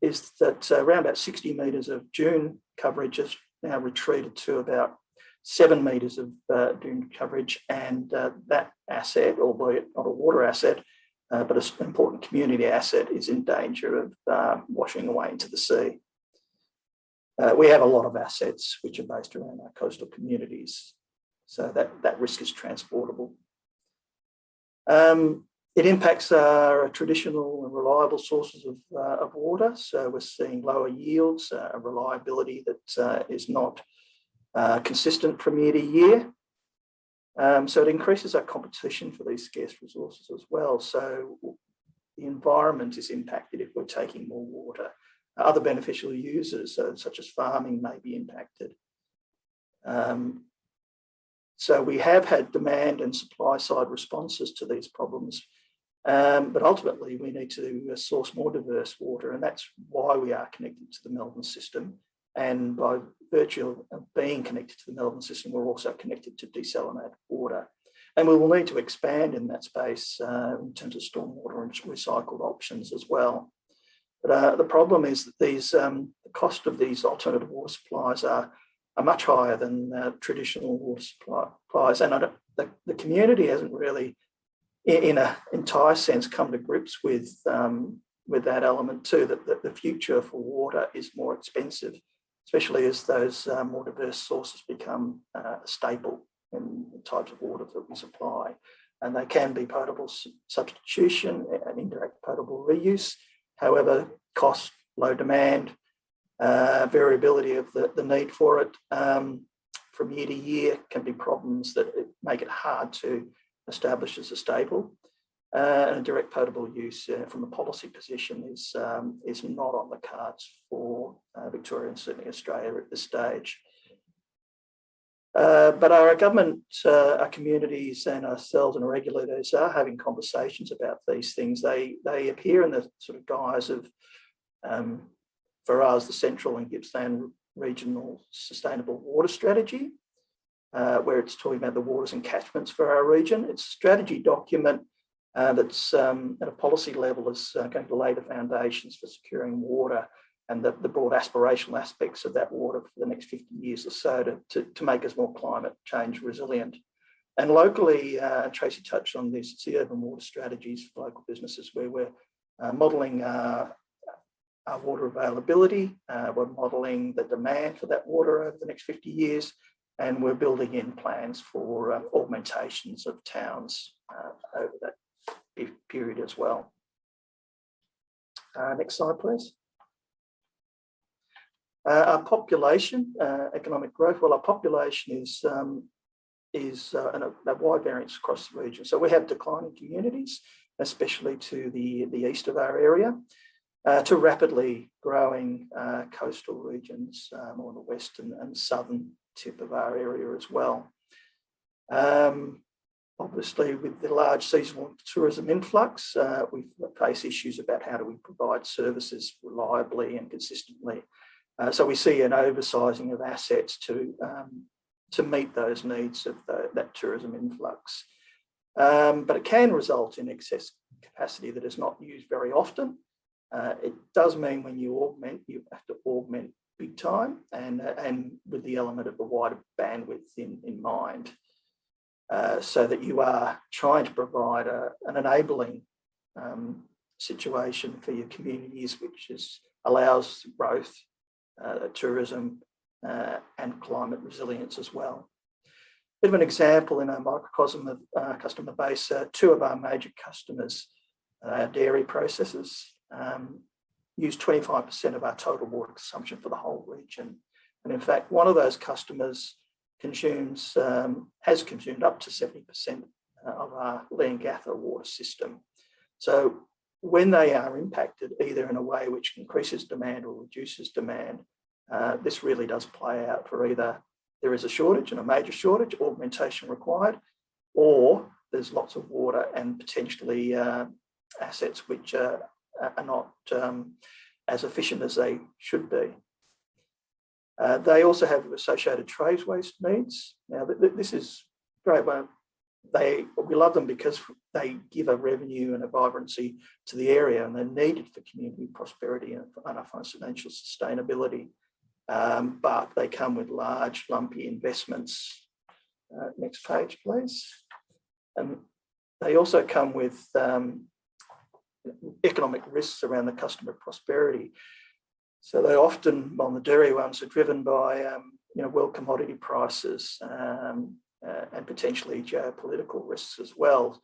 is that around about 60 metres of dune coverage has now retreated to about 7 metres of dune coverage. And that asset, albeit not a water asset, but an important community asset, is in danger of washing away into the sea. We have a lot of assets which are based around our coastal communities, so that risk is transportable. It impacts our traditional and reliable sources of water, so we're seeing lower yields, a reliability that is not consistent from year to year. So it increases our competition for these scarce resources as well. So the environment is impacted if we're taking more water. Other beneficial users, such as farming, may be impacted. So we have had demand and supply side responses to these problems, but ultimately we need to source more diverse water, and that's why we are connected to the Melbourne system. And by virtue of being connected to the Melbourne system, we're also connected to desalinated water. And we will need to expand in that space in terms of stormwater and recycled options as well. But the problem is that the cost of these alternative water supplies are much higher than traditional water supplies. And the community hasn't really, in an entire sense, come to grips with that element too, that the future for water is more expensive, especially as those more diverse sources become a staple in the types of water that we supply. And they can be potable substitution and indirect potable reuse. However, cost, low demand, variability of the need for it from year to year can be problems that make it hard to establish as a staple. And a direct potable use from a policy position is not on the cards for Victoria and certainly Australia at this stage. But our government, our communities and ourselves and regulators are having conversations about these things. They appear in the sort of guise of, for us, the Central and Gippsland Regional Sustainable Water Strategy, where it's talking about the waters and catchments for our region. It's a strategy document that's at a policy level is going to lay the foundations for securing water and the broad aspirational aspects of that water for the next 50 years or so to make us more climate change resilient. And locally, Tracy touched on this, it's the urban water strategies for local businesses where we're modelling our water availability, we're modelling the demand for that water over the next 50 years, and we're building in plans for augmentations of towns over that period as well. Next slide, please. Our population, economic growth. Well, our population is a wide variance across the region. So we have declining communities, especially to the east of our area, to rapidly growing coastal regions on the western and southern tip of our area as well. Obviously, with the large seasonal tourism influx, we face issues about how do we provide services reliably and consistently. So we see an oversizing of assets to meet those needs of that tourism influx. But it can result in excess capacity that is not used very often. It does mean when you augment, you have to augment big time and with the element of a wider bandwidth in mind, so that you are trying to provide an enabling situation for your communities, which allows growth, tourism and climate resilience as well. Bit of an example in our microcosm of our customer base, two of our major customers, dairy processors, use 25% of our total water consumption for the whole region. And in fact, one of those customers has consumed up to 70% of our Leongatha water system. So when they are impacted, either in a way which increases demand or reduces demand, this really does play out for either there is a shortage and a major shortage, augmentation required, or there's lots of water and potentially assets which are are not as efficient as they should be. They also have associated trade waste needs. Now, this is great. We love them because they give a revenue and a vibrancy to the area, and they're needed for community prosperity and our financial sustainability. But they come with large, lumpy investments. Next page, please. They also come with economic risks around the customer prosperity. So they often, on the dairy ones, are driven by world commodity prices and potentially geopolitical risks as well,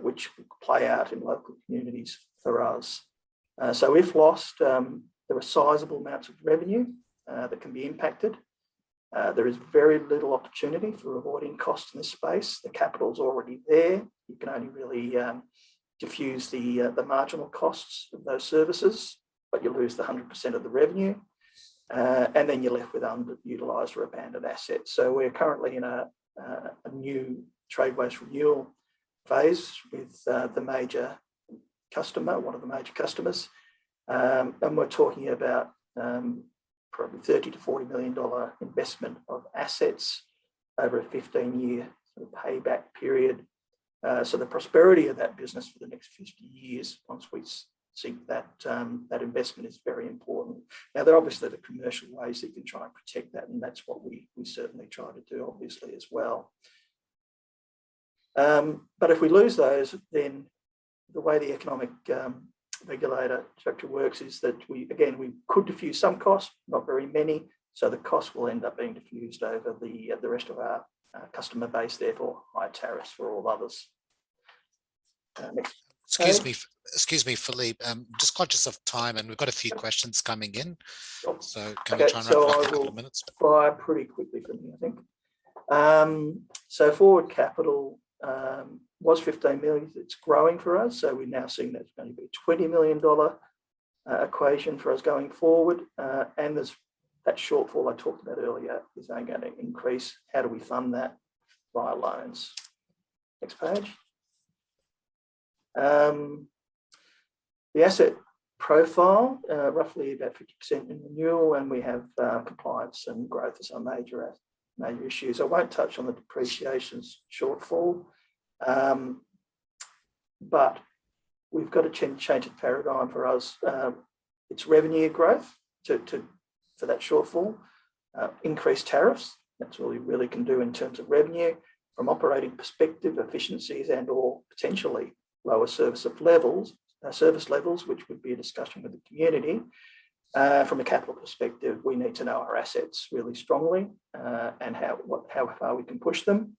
which play out in local communities for us. So if lost, there are sizable amounts of revenue that can be impacted. There is very little opportunity for avoiding costs in this space. The capital's already there. You can only really diffuse the marginal costs of those services, but you lose the 100% of the revenue, and then you're left with underutilised or abandoned assets. So we're currently in a new trade waste renewal phase with the major customer, one of the major customers, and we're talking about probably $30 to $40 million investment of assets over a 15-year sort of payback period. So the prosperity of that business for the next 50 years, once we see that that investment, is very important. Now, there are obviously the commercial ways that you can try and protect that, and that's what we certainly try to do, obviously, as well. But if we lose those, then the way the economic regulator structure works is that we could diffuse some costs, not very many, so the cost will end up being diffused over the rest of our customer base, therefore high tariffs for all others. Next. Excuse me, Philippe. Just conscious of time, and we've got a few questions coming in. Sure. So can we try and wrap up in a couple of minutes? Fly pretty quickly for me, I think. So forward capital was 15 million. It's growing for us, so we're now seeing that's going to be a $20 million equation for us going forward. And there's that shortfall I talked about earlier is going to increase. How do we fund that? Via loans. Next page. The asset profile, roughly about 50% in renewal, and we have compliance and growth as our major issues. I won't touch on the depreciations shortfall, but we've got to change the paradigm for us. It's revenue growth for that shortfall, increased tariffs. That's all we really can do in terms of revenue. From operating perspective, efficiencies and or potentially lower service levels, which would be a discussion with the community. From a capital perspective, we need to know our assets really strongly and how far we can push them.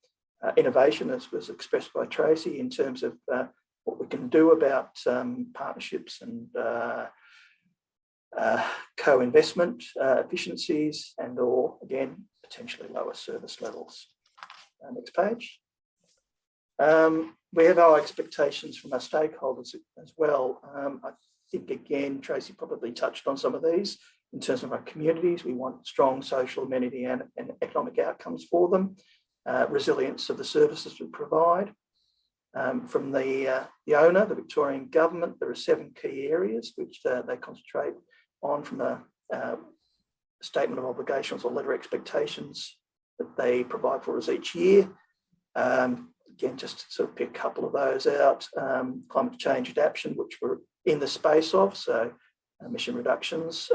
Innovation, as was expressed by Tracy, in terms of what we can do about partnerships and co-investment efficiencies and or, again, potentially lower service levels. Next page. We have our expectations from our stakeholders as well. I think, again, Tracy probably touched on some of these. In terms of our communities, we want strong social amenity and economic outcomes for them, resilience of the services we provide. From the owner, the Victorian government, there are 7 key areas which they concentrate on from a statement of obligations or letter of expectations that they provide for us each year. Again, just to sort of pick a couple of those out, climate change adaptation, which we're in the space of, so emission reductions,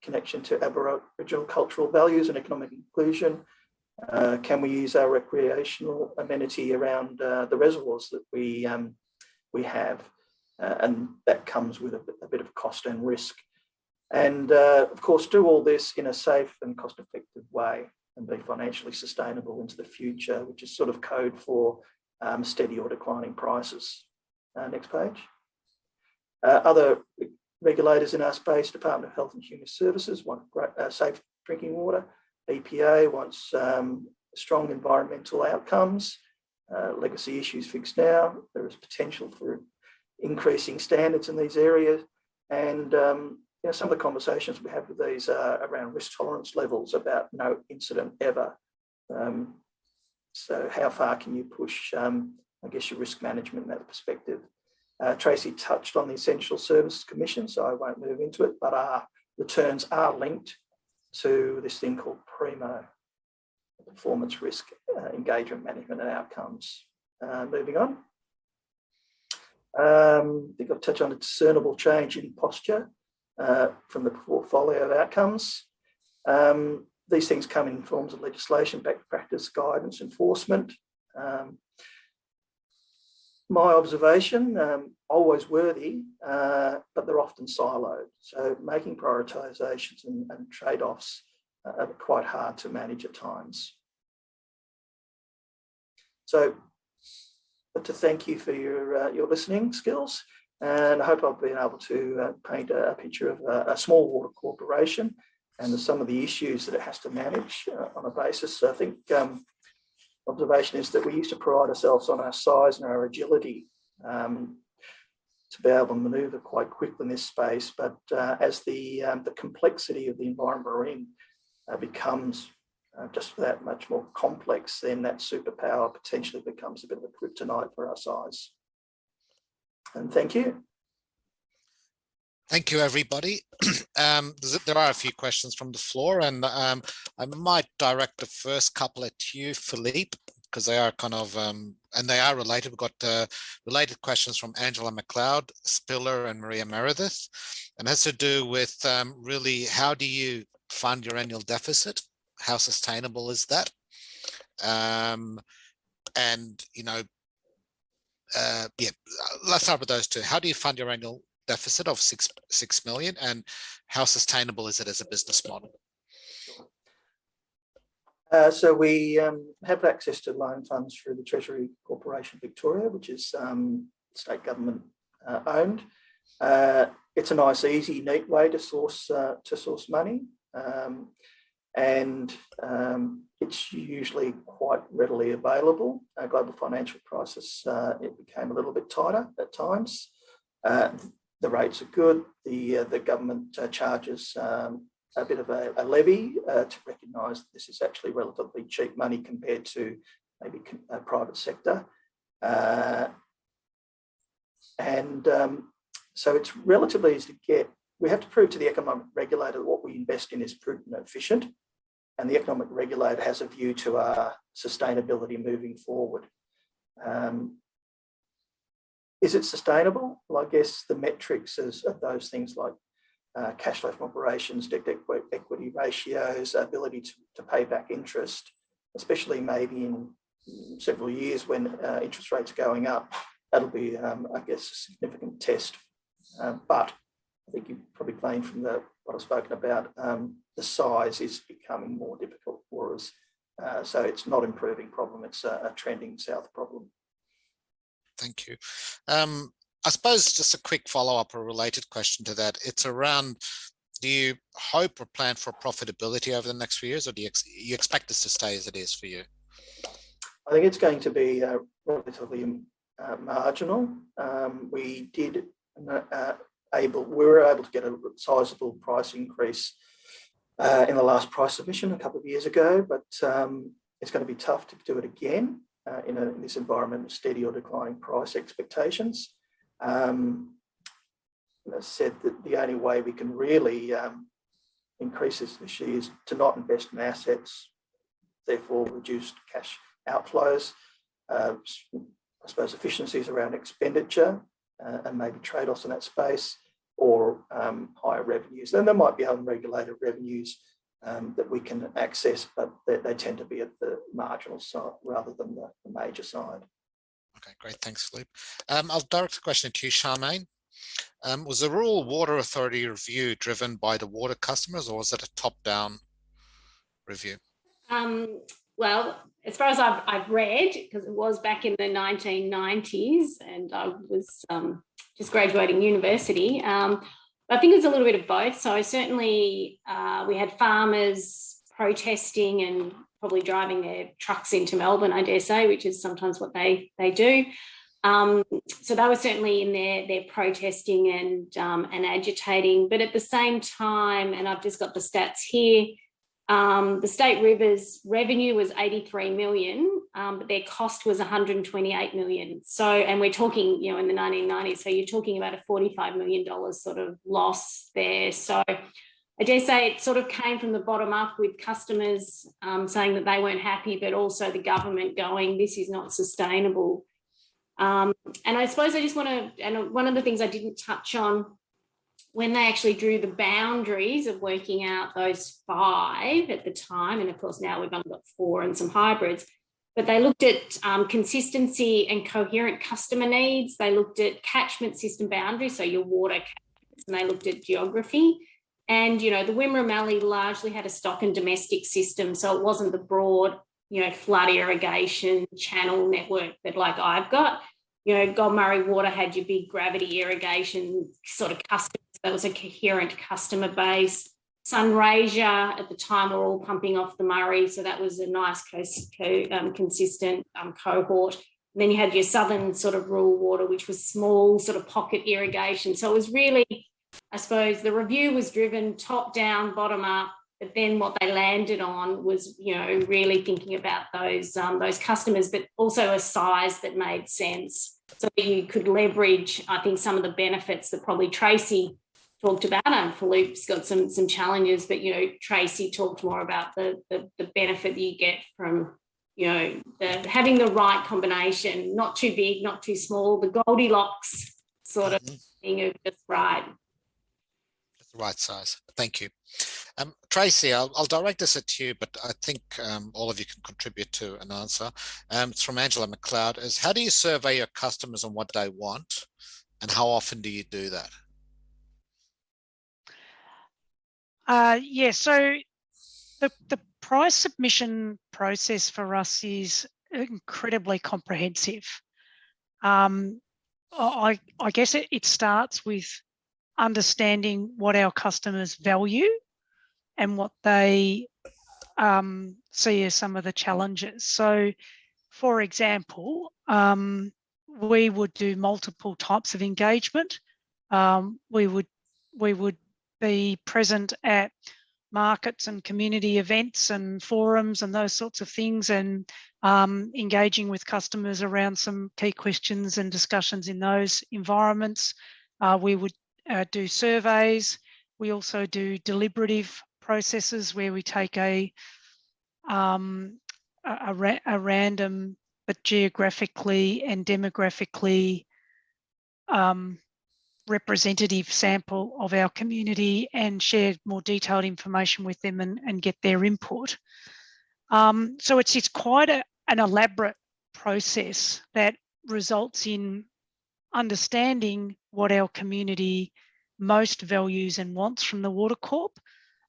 connection to Aboriginal cultural values and economic inclusion. Can we use our recreational amenity around the reservoirs that we have? And that comes with a bit of cost and risk. And of course, do all this in a safe and cost-effective way and be financially sustainable into the future, which is sort of code for steady or declining prices. Next page. Other regulators in our space, Department of Health and Human Services want safe drinking water. EPA wants strong environmental outcomes. Legacy issues fixed now. There is potential for increasing standards in these areas. And some of the conversations we have with these are around risk tolerance levels, about no incident ever. So how far can you push, I guess, your risk management in that perspective? Tracy touched on the Essential Services Commission, so I won't move into it, but our returns are linked to this thing called PREMO, Performance Risk Engagement Management and Outcomes. Moving on. I think I've touched on a discernible change in posture from the portfolio of outcomes. These things come in forms of legislation, best practice, guidance, enforcement. My observation, always worthy, but they're often siloed. So making prioritisations and trade-offs are quite hard to manage at times. So, but to thank you for your listening skills, and I hope I've been able to paint a picture of a small water corporation and some of the issues that it has to manage on a basis. So I think observation is that we used to pride ourselves on our size and our agility to be able to manoeuvre quite quickly in this space. But as the complexity of the environment we're in becomes just that much more complex, then that superpower potentially becomes a bit of a kryptonite for our size. And thank you. Thank you, everybody. There are a few questions from the floor, and I might direct the first couple at you, Philippe, because they are kind of, and they are related. We've got related questions from Angela McLeod, Spiller, and Maria Meredith, and it has to do with really, how do you fund your annual deficit? How sustainable is that? And, you know, yeah, let's start with those two. How do you fund your annual deficit of 6 million, and how sustainable is it as a business model? So we have access to loan funds through the Treasury Corporation Victoria, which is state government owned. It's a nice, easy, neat way to source money, and it's usually quite readily available. Global financial crisis, it became a little bit tighter at times. The rates are good. The government charges a bit of a levy to recognise that this is actually relatively cheap money compared to maybe a private sector. So it's relatively easy to get. We have to prove to the economic regulator that what we invest in is prudent and efficient, and the economic regulator has a view to our sustainability moving forward. Is it sustainable? Well, I guess the metrics of those things like cash flow from operations, debt equity ratios, ability to pay back interest, especially maybe in several years when interest rates are going up, that'll be, I guess, a significant test. But I think you probably gleaned from what I've spoken about, the size is becoming more difficult for us. So it's not an improving problem, it's a trending south problem. Thank you. I suppose just a quick follow-up or related question to that. It's around, do you hope or plan for profitability over the next few years, or do you expect this to stay as it is for you? I think it's going to be relatively marginal. We were able to get a sizable price increase in the last price submission a couple of years ago, but it's going to be tough to do it again in this environment of steady or declining price expectations. I said that the only way we can really increase this year is to not invest in assets, therefore reduce cash outflows. I suppose efficiencies around expenditure and maybe trade-offs in that space, or higher revenues. Then there might be unregulated revenues that we can access, but they tend to be at the marginal side rather than the major side. Okay, great. Thanks, Philippe. I'll direct the question to you, Charmaine. Was the Rural Water Authority review driven by the water customers, or was it a top-down review? Well, as far as I've read, because it was back in the 1990s and I was just graduating university, I think it's a little bit of both. So certainly we had farmers protesting and probably driving their trucks into Melbourne, I dare say, which is sometimes what they do. So they were certainly in there protesting and agitating. But at the same time, and I've just got the stats here, the State Rivers revenue was 83 million, but their cost was 128 million. So, and we're talking, you know, in the 1990s, so you're talking about a $45 million sort of loss there. So I dare say it sort of came from the bottom up, with customers saying that they weren't happy, but also the government going, this is not sustainable. And I suppose I just want to, and one of the things I didn't touch on, when they actually drew the boundaries of working out those 5 at the time, and of course now we've only got 4 and some hybrids, but they looked at consistency and coherent customer needs. They looked at catchment system boundaries, so your water catchments, and they looked at geography. And, you know, the Wimmera Mallee largely had a stock and domestic system, so it wasn't the broad, you know, flood irrigation channel network that like I've got. You know, Goulburn Water had your big gravity irrigation sort of customers. That was a coherent customer base. Sunraysia at the time were all pumping off the Murray, so that was a nice consistent cohort. And then you had your southern sort of rural water, which was small sort of pocket irrigation. So it was really, I suppose, the review was driven top down, bottom up, but then what they landed on was, you know, really thinking about those customers, but also a size that made sense, so that you could leverage, I think, some of the benefits that probably Tracy talked about. And Philippe's got some challenges, but, you know, Tracy talked more about the benefit that you get from, you know, having the right combination, not too big, not too small, the Goldilocks sort of thing of just right. That's the right size. Thank you. Tracy, I'll direct this at you, but I think all of you can contribute to an answer. It's from Angela McLeod. Is how do you survey your customers on what they want, and how often do you do that? Yeah, so the price submission process for us is incredibly comprehensive. I guess it starts with understanding what our customers value and what they see as some of the challenges. So, for example, we would do multiple types of engagement. We would be present at markets and community events and forums and those sorts of things, and engaging with customers around some key questions and discussions in those environments. We would do surveys. We also do deliberative processes where we take a random but geographically and demographically representative sample of our community and share more detailed information with them and get their input. So it's quite an elaborate process that results in understanding what our community most values and wants from the Water Corp,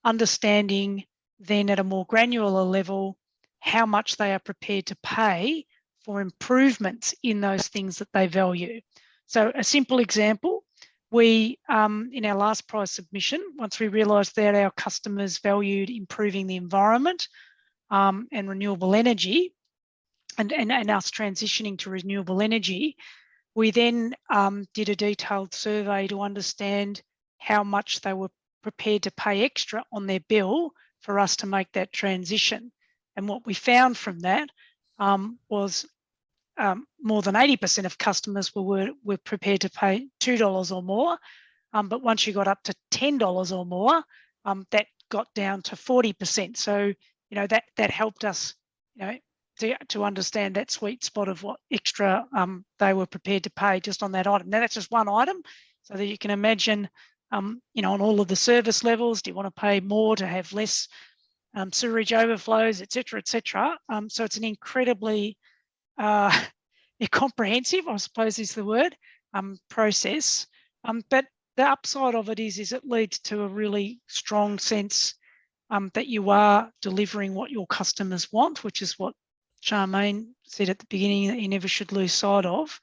understanding then at a more granular level how much they are prepared to pay for improvements in those things that they value. So a simple example, we, in our last price submission, once we realised that our customers valued improving the environment and renewable energy, and us transitioning to renewable energy, we then did a detailed survey to understand how much they were prepared to pay extra on their bill for us to make that transition. And what we found from that was more than 80% of customers were prepared to pay $2 or more. But once you got up to $10 or more, that got down to 40%. So, you know, that helped us, you know, to understand that sweet spot of what extra they were prepared to pay just on that item. Now, that's just one item, so that you can imagine, you know, on all of the service levels, do you want to pay more to have less sewerage overflows, et cetera, et cetera. So it's an incredibly comprehensive, I suppose is the word, process. But the upside of it is it leads to a really strong sense that you are delivering what your customers want, which is what Charmaine said at the beginning that you never should lose sight of.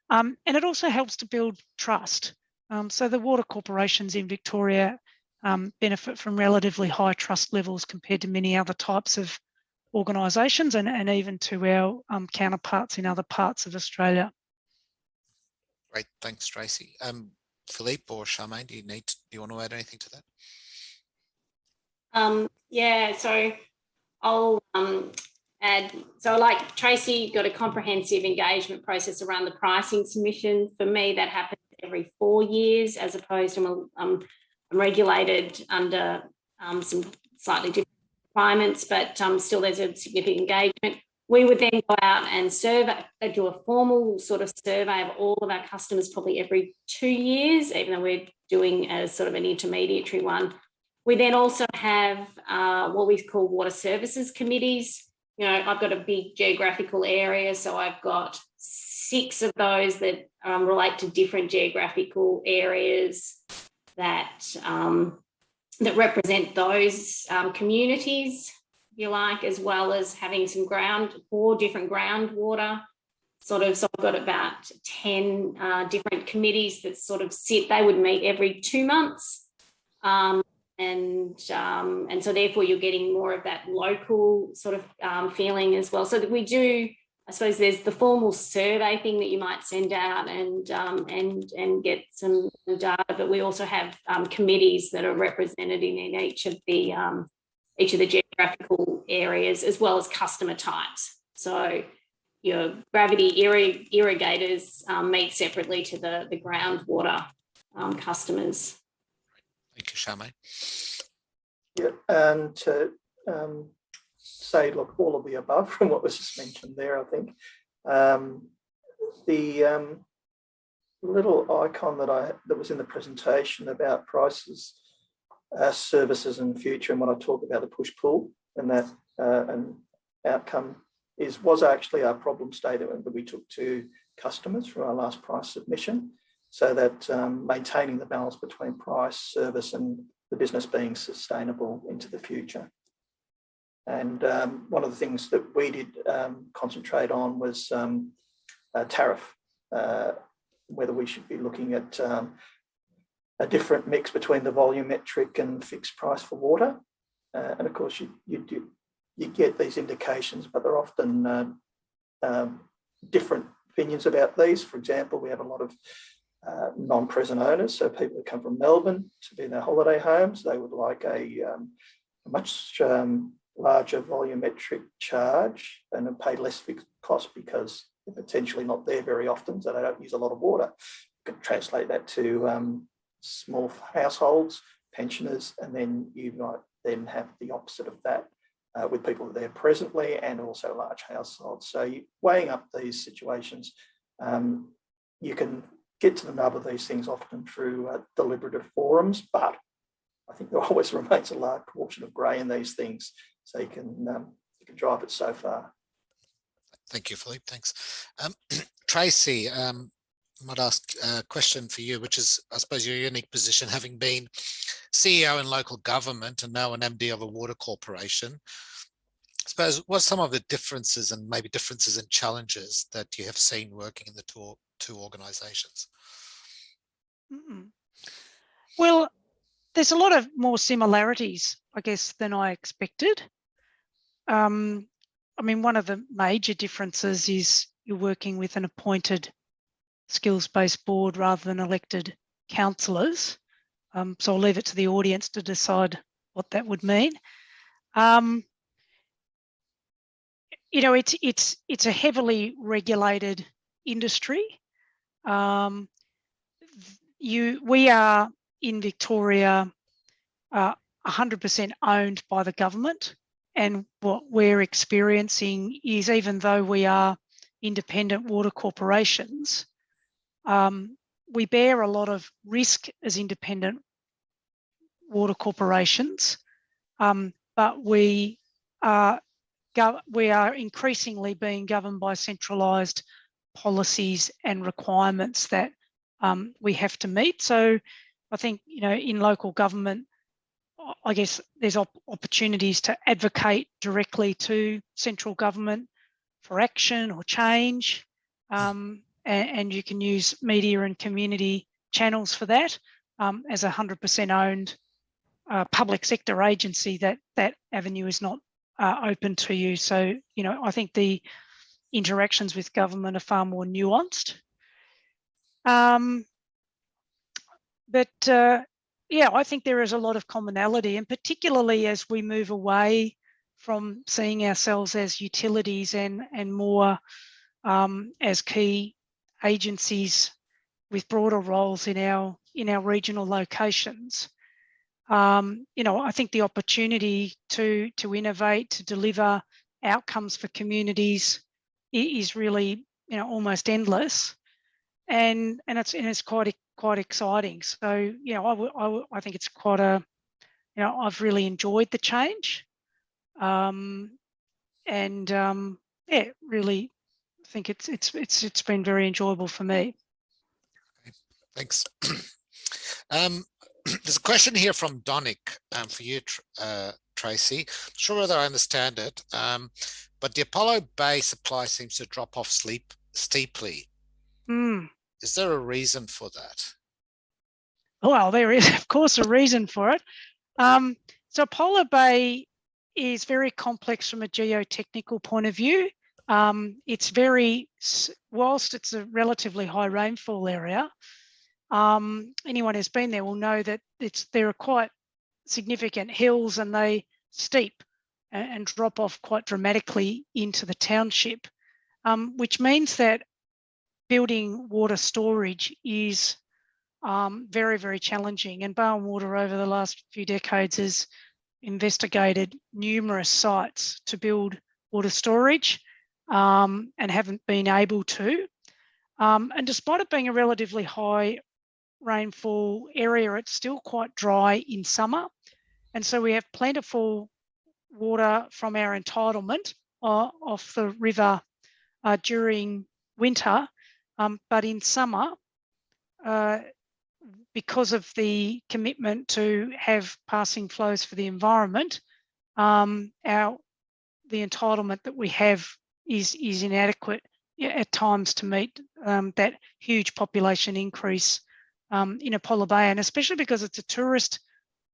And it also helps to build trust. So the water corporations in Victoria benefit from relatively high trust levels compared to many other types of organisations and even to our counterparts in other parts of Australia. Great, thanks, Tracy. Philippe or Charmaine, do you want to add anything to that? Yeah, so I'll add, so like Tracy got a comprehensive engagement process around the pricing submission. For me, that happens every 4 years, as opposed to I'm regulated under some slightly different requirements, but still there's a significant engagement. We would then go out and do a formal sort of survey of all of our customers probably every 2 years, even though we're doing a sort of an intermediary one. We then also have what we call water services committees. You know, I've got a big geographical area, so I've got 6 of those that relate to different geographical areas that that represent those communities, if you like, as well as having some 4 different groundwater sort of. So I've got about 10 different committees that sort of sit. They would meet every 2 months. And so therefore you're getting more of that local sort of feeling as well. So that we do, I suppose there's the formal survey thing that you might send out and get some data, but we also have committees that are represented in each of the geographical areas, as well as customer types. So your gravity irrigators meet separately to the groundwater customers. Thank you, Charmaine. Yeah, and to say, look, all of the above from what was just mentioned there, I think. The little icon that was in the presentation about prices, services in the future, and when I talk about the push-pull and that an outcome was actually our problem statement that we took to customers for our last price submission, so that maintaining the balance between price, service, and the business being sustainable into the future. And one of the things that we did concentrate on was tariff, whether we should be looking at a different mix between the volumetric and fixed price for water. And of course, you get these indications, but they're often different opinions about these. For example, we have a lot of non-present owners, so people who come from Melbourne to be in their holiday homes. They would like a much larger volumetric charge and pay less fixed cost because they're potentially not there very often, so they don't use a lot of water. You can translate that to small households, pensioners, and then you might then have the opposite of that with people that are there presently and also large households. So weighing up these situations, you can get to the nub of these things often through deliberative forums, but I think there always remains a large portion of grey in these things, so you can drive it so far. Thank you, Philippe. Thanks. Tracy, I might ask a question for you, which is, I suppose, your unique position, having been CEO in local government and now an MD of a water corporation. I suppose, what are some of the differences and maybe differences and challenges that you have seen working in the two organisations? Well, there's a lot of more similarities, I guess, than I expected. I mean, one of the major differences is you're working with an appointed skills-based board rather than elected councillors. So I'll leave it to the audience to decide what that would mean. You know, it's a heavily regulated industry. We are in Victoria 100% owned by the government, and what we're experiencing is, even though we are independent water corporations, we bear a lot of risk as independent water corporations, but we are increasingly being governed by centralised policies and requirements that we have to meet. So I think, you know, in local government, I guess there's opportunities to advocate directly to central government for action or change, and you can use media and community channels for that. As a 100% owned public sector agency, that avenue is not open to you. So, you know, I think the interactions with government are far more nuanced. Yeah, I think there is a lot of commonality, and particularly as we move away from seeing ourselves as utilities and more as key agencies with broader roles in our regional locations. I think the opportunity to innovate, to deliver outcomes for communities is really, almost endless, and it's quite exciting. So, I think it's quite I've really enjoyed the change, really think it's been very enjoyable for me. Okay, thanks. There's a question here from Donick for you, Tracy. Not sure whether I understand it, but the Apollo Bay supply seems to drop off steeply. Is there a reason for that? Well, there is, of course, a reason for it. So Apollo Bay is very complex from a geotechnical point of view. It's whilst it's a relatively high rainfall area, anyone who's been there will know that there are quite significant hills, and they steep and drop off quite dramatically into the township, which means that building water storage is very, very challenging. And Barwon Water over the last few decades has investigated numerous sites to build water storage and haven't been able to. And despite it being a relatively high rainfall area, it's still quite dry in summer. And so we have plentiful water from our entitlement off the river during winter. But in summer, because of the commitment to have passing flows for the environment, the entitlement that we have is inadequate at times to meet that huge population increase in Apollo Bay, and especially because it's a tourist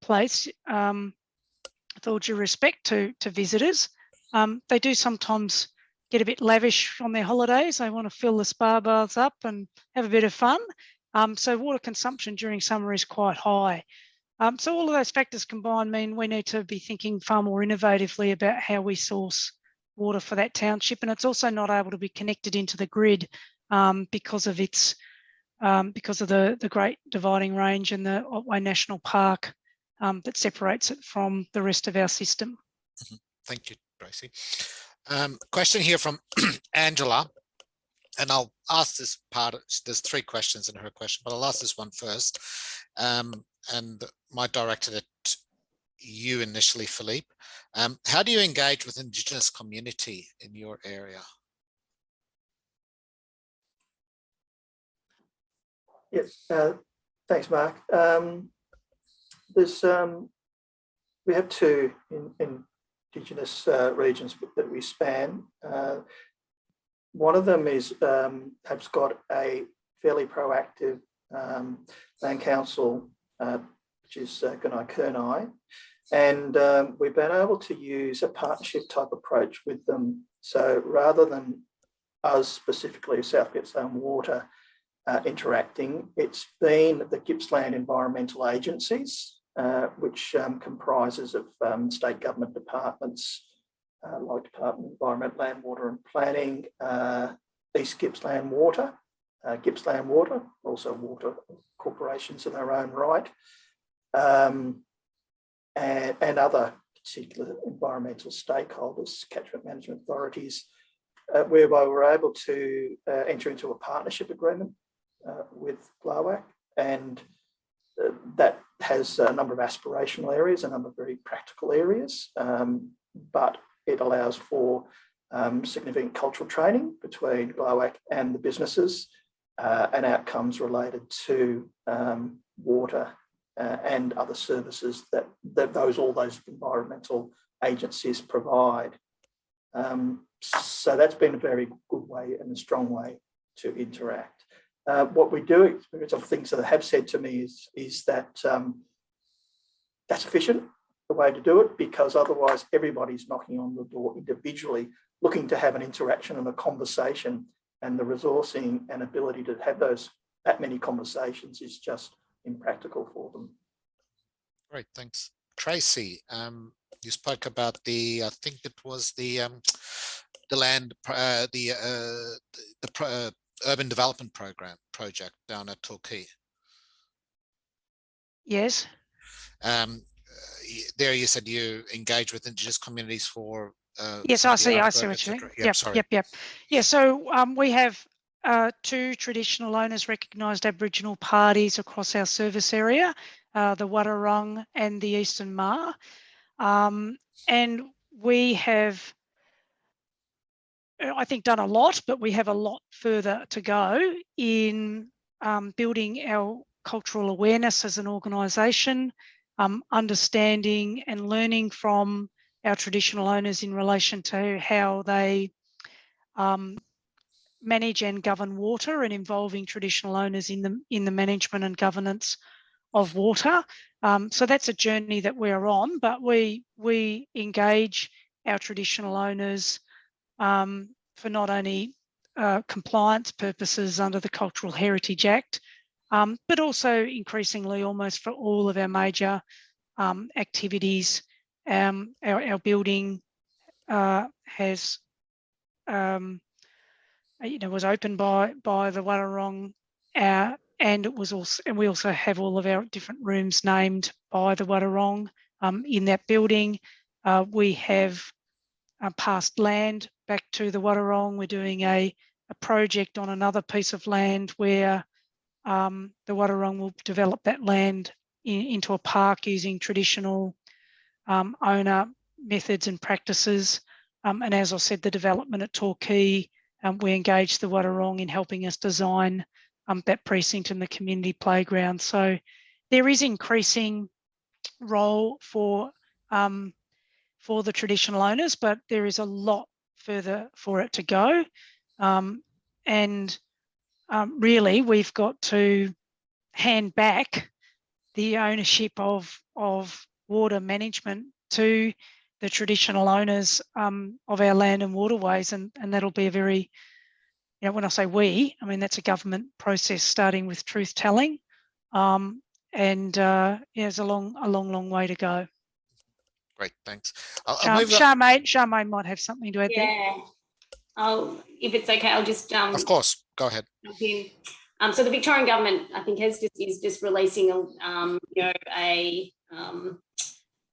place. With all due respect to visitors, they do sometimes get a bit lavish on their holidays. They want to fill the spa baths up and have a bit of fun. So water consumption during summer is quite high. So all of those factors combined mean we need to be thinking far more innovatively about how we source water for that township. And it's also not able to be connected into the grid because of the Great Dividing Range and the Otway National Park that separates it from the rest of our system. Thank you, Tracy. Question here from Angela, and I'll ask this part. There's 3 questions in her question, but I'll ask this one first. And might directed it to you initially, Philippe. How do you engage with Indigenous community in your area? Yes, thanks, Mark. We have 2 Indigenous regions that we span. One of them has got a fairly proactive land council, which is Gunai, and we've been able to use a partnership type approach with them. So rather than us specifically, South Gippsland Water, interacting, it's been the Gippsland environmental agencies, which comprises of state government departments, like Department of Environment, Land, Water and Planning, East Gippsland Water, also water corporations in their own right, and other particular environmental stakeholders, catchment management authorities, whereby we're able to enter into a partnership agreement with GLOAC, and that has a number of aspirational areas, a number of very practical areas, but it allows for significant cultural training between GLOAC and the businesses, and outcomes related to water and other services that all those environmental agencies provide. So that's been a very good way and a strong way to interact. What we do, experience of things that have said to me is that that's efficient, the way to do it, because otherwise everybody's knocking on the door individually, looking to have an interaction and a conversation, and the resourcing and ability to have that many conversations is just impractical for them. Great, thanks. Tracy, You spoke about the, I think it was the land, urban development project down at Torquay. Yes. There you said you engage with Indigenous communities for yes, I see what you mean. Yep. Yeah, so we have 2 traditional owners, recognised Aboriginal parties across our service area, the Wadawurrung and the Eastern Maar. And we have, I think, done a lot, but we have a lot further to go in building our cultural awareness as an organisation, understanding and learning from our traditional owners in relation to how they manage and govern water, and involving traditional owners in the management and governance of water. So that's a journey that we're on, but we engage our traditional owners for not only compliance purposes under the Cultural Heritage Act, but also increasingly almost for all of our major activities. Our building has, was opened by the Wadawurrung, and it was also, and we also have all of our different rooms named by the Wadawurrung in that building. We have passed land back to the Wadawurrung. We're doing a project on another piece of land where the Wadawurrung will develop that land into a park using traditional owner methods and practices. And as I said, the development at Torquay, we engaged the Wadawurrung in helping us design that precinct and the community playground. So there is increasing role for the traditional owners, but there is a lot further for it to go. Really, we've got to hand back the ownership of water management to the traditional owners of our land and waterways, and that'll be a very, when I say we, I mean that's a government process starting with truth telling, there's a long way to go. Great, thanks. Charmaine might have something to add there. Yeah, if it's okay, I'll just of course, go ahead. So the Victorian government, I think, is just releasing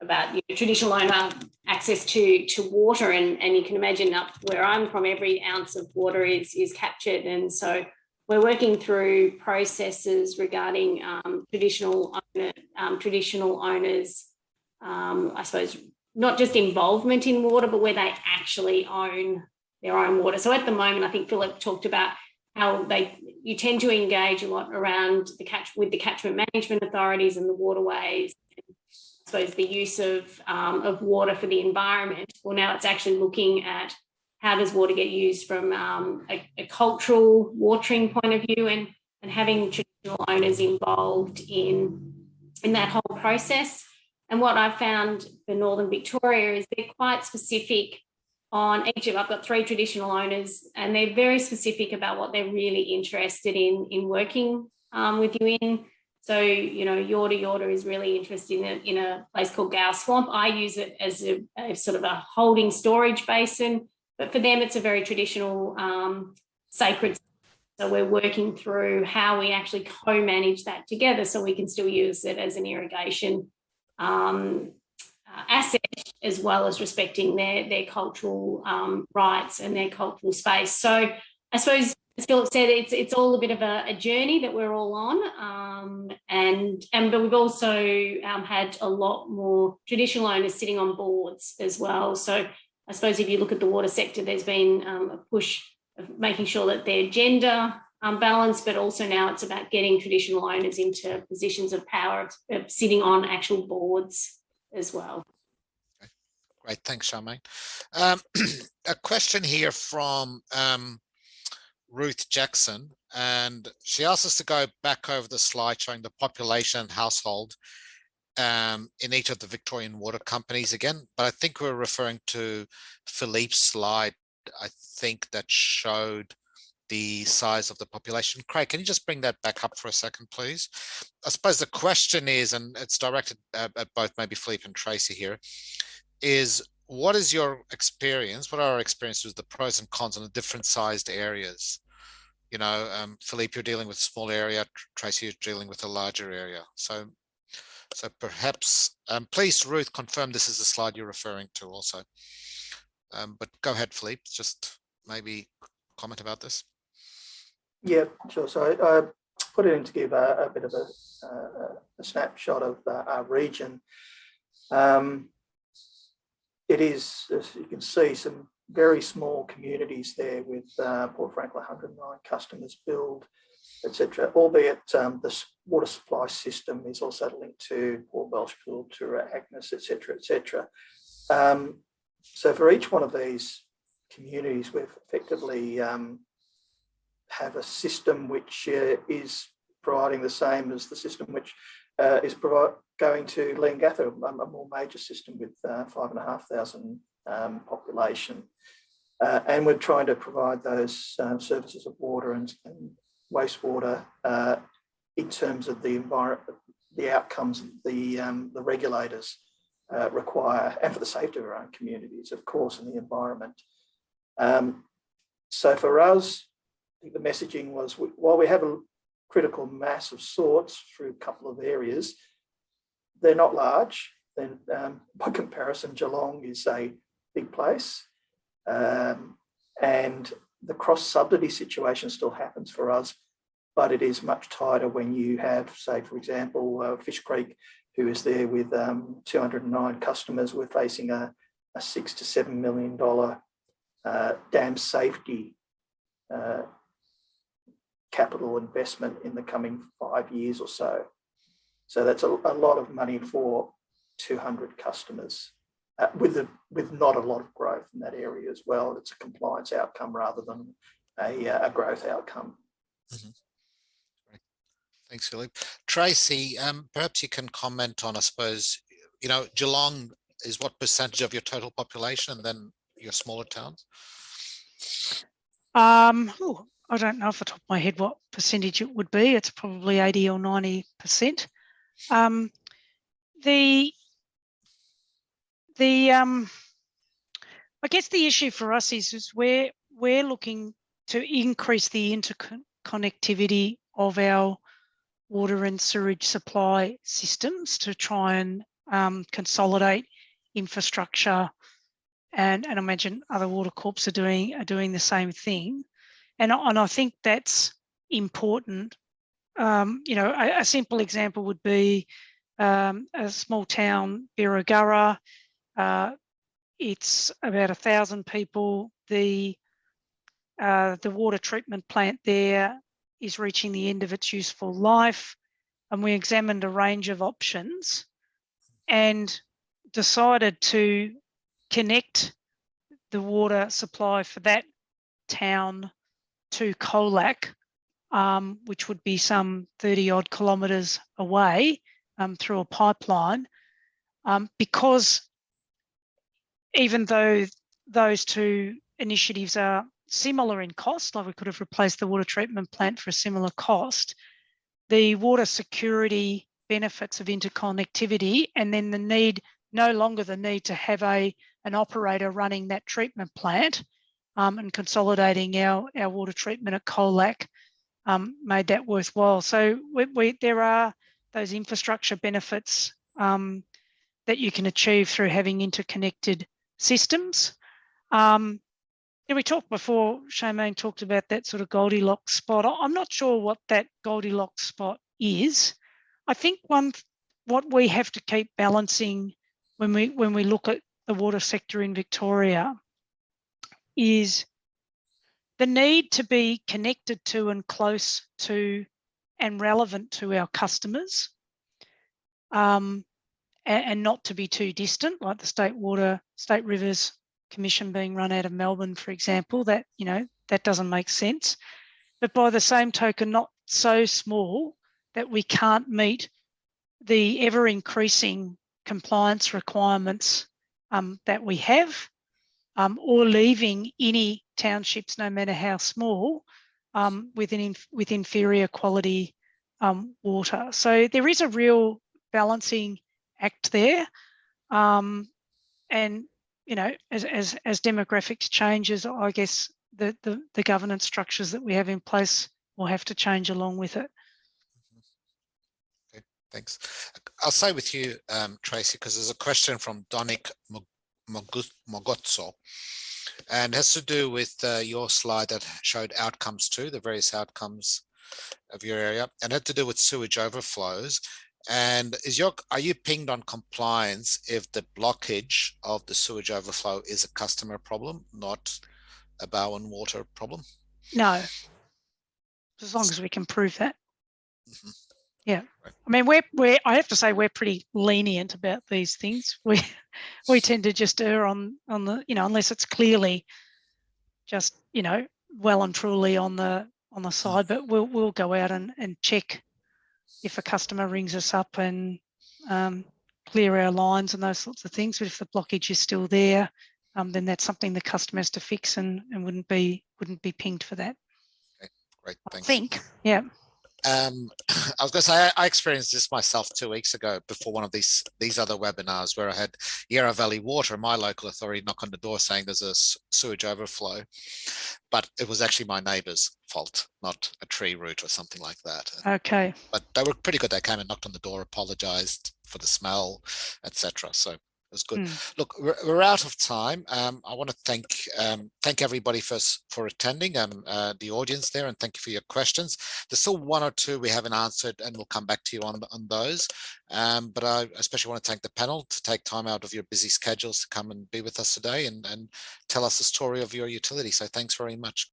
about traditional owner access to water, and you can imagine up where I'm from, every ounce of water is captured, and so we're working through processes regarding traditional owners. I suppose not just involvement in water, but where they actually own their own water. So at the moment, I think Philip talked about how you tend to engage a lot around with the catchment management authorities and the waterways. I suppose the use of water for the environment. Well, now it's actually looking at how does water get used from a cultural watering point of view, and having traditional owners involved in that whole process. And what I've found for Northern Victoria is they're quite specific on each of, I've got 3 traditional owners, and they're very specific about what they're really interested in working with you in. So, Yorta is really interested in a place called Gow Swamp. I use it as a sort of a holding storage basin, but for them it's a very traditional sacred. So we're working through how we actually co-manage that together so we can still use it as an irrigation asset, as well as respecting their cultural rights and their cultural space. So I suppose, as Philip said, it's all a bit of a journey that we're all on, but we've also had a lot more traditional owners sitting on boards as well. So I suppose if you look at the water sector, there's been a push of making sure that they're gender balanced, but also now it's about getting traditional owners into positions of power, of sitting on actual boards as well. Okay. Great, thanks, Charmaine. A question here from Ruth Jackson, and she asked us to go back over the slide showing the population and household in each of the Victorian water companies again, but I think we're referring to Philippe's slide, I think, that showed the size of the population. Craig, can you just bring that back up for a second, please? I suppose the question is, and it's directed at both maybe Philippe and Tracy here, is what is your experience? What are our experiences with the pros and cons on the different sized areas? You know, Philippe, you're dealing with a small area. Tracy, you're dealing with a larger area. So perhaps, please, Ruth, confirm this is the slide you're referring to also. But go ahead, Philippe, just maybe comment about this. Yeah, sure. So I put it in to give a bit of a snapshot of our region. It is, as you can see, some very small communities there with Port Franklin 109 customers billed, etc. Albeit the water supply system is also linked to Port Belchfield, Tura, Agnes, etc., etc. So for each one of these communities, we've effectively have a system which is providing the same as the system which is going to Leongatha, a more major system with 5,500 population. And we're trying to provide those services of water and wastewater in terms of the environment, the outcomes the regulators require, and for the safety of our own communities, of course, and the environment. So for us, I think the messaging was, while we have a critical mass of sorts through a couple of areas, they're not large. Then, by comparison, Geelong is a big place, and the cross-subsidy situation still happens for us, but it is much tighter when you have, say, for example, Fish Creek, who is there with 209 customers. We're facing a $6 to $7 million dam safety capital investment in the coming 5 years or so. So that's a lot of money for 200 customers with not a lot of growth in that area as well. It's a compliance outcome rather than a growth outcome. Mm-hmm. Great. Thanks, Philippe. Tracy, perhaps you can comment on, I suppose, you know, Geelong is what percentage of your total population, and then your smaller towns? I don't know off the top of my head what percentage it would be. It's probably 80 or 90%. I guess the issue for us is we're looking to increase the interconnectivity of our water and sewage supply systems to try and consolidate infrastructure, and I imagine other water corps are doing the same thing, and I think that's important. You know, a simple example would be a small town, Birregurra. It's about 1,000 people. The water treatment plant there is reaching the end of its useful life, and we examined a range of options and decided to connect the water supply for that town to Colac, which would be some 30 odd kilometres away through a pipeline, because even though those two initiatives are similar in cost, like we could have replaced the water treatment plant for a similar cost, the water security benefits of interconnectivity, and then no longer the need to have an operator running that treatment plant and consolidating our water treatment at Colac made that worthwhile. So there are those infrastructure benefits that you can achieve through having interconnected systems. We talked before, Charmaine talked about that sort of Goldilocks spot. I'm not sure what that Goldilocks spot is. I think what we have to keep balancing when we look at the water sector in Victoria is the need to be connected to and close to and relevant to our customers, and not to be too distant, like the State Rivers Commission being run out of Melbourne, for example. That, you know, that doesn't make sense. But by the same token, not so small that we can't meet the ever-increasing compliance requirements that we have, or leaving any townships, no matter how small, with inferior quality water. So there is a real balancing act there. and as demographics changes, I guess the governance structures that we have in place will have to change along with it. Okay, thanks. I'll stay with you, Tracy, because there's a question from Donik Mogotso, and it has to do with your slide that showed outcomes too, the various outcomes of your area, and had to do with sewage overflows. And are you pinged on compliance if the blockage of the sewage overflow is a customer problem, not a Barwon water problem? No, as long as we can prove that. Mm-hmm. Yeah, right. I mean, I have to say we're pretty lenient about these things. We tend to just err on the, unless it's clearly just, well and truly on the side, but we'll go out and check if a customer rings us up and clear our lines and those sorts of things. But if the blockage is still there, then that's something the customer has to fix and wouldn't be pinged for that. Okay, great, thanks. I think, yeah. I was going to say, I experienced this myself 2 weeks ago before one of these other webinars where I had Yarra Valley Water, my local authority, knock on the door saying there's a sewage overflow, but it was actually my neighbour's fault, not a tree root or something like that. Okay. But they were pretty good. They came and knocked on the door, apologised for the smell, etc. So it was good. Look, we're out of time. I want to thank everybody for attending, the audience there, and thank you for your questions. There's still one or two we haven't answered, and we'll come back to you on those. But I especially want to thank the panel to take time out of your busy schedules to come and be with us today and tell us the story of your utility. So thanks very much.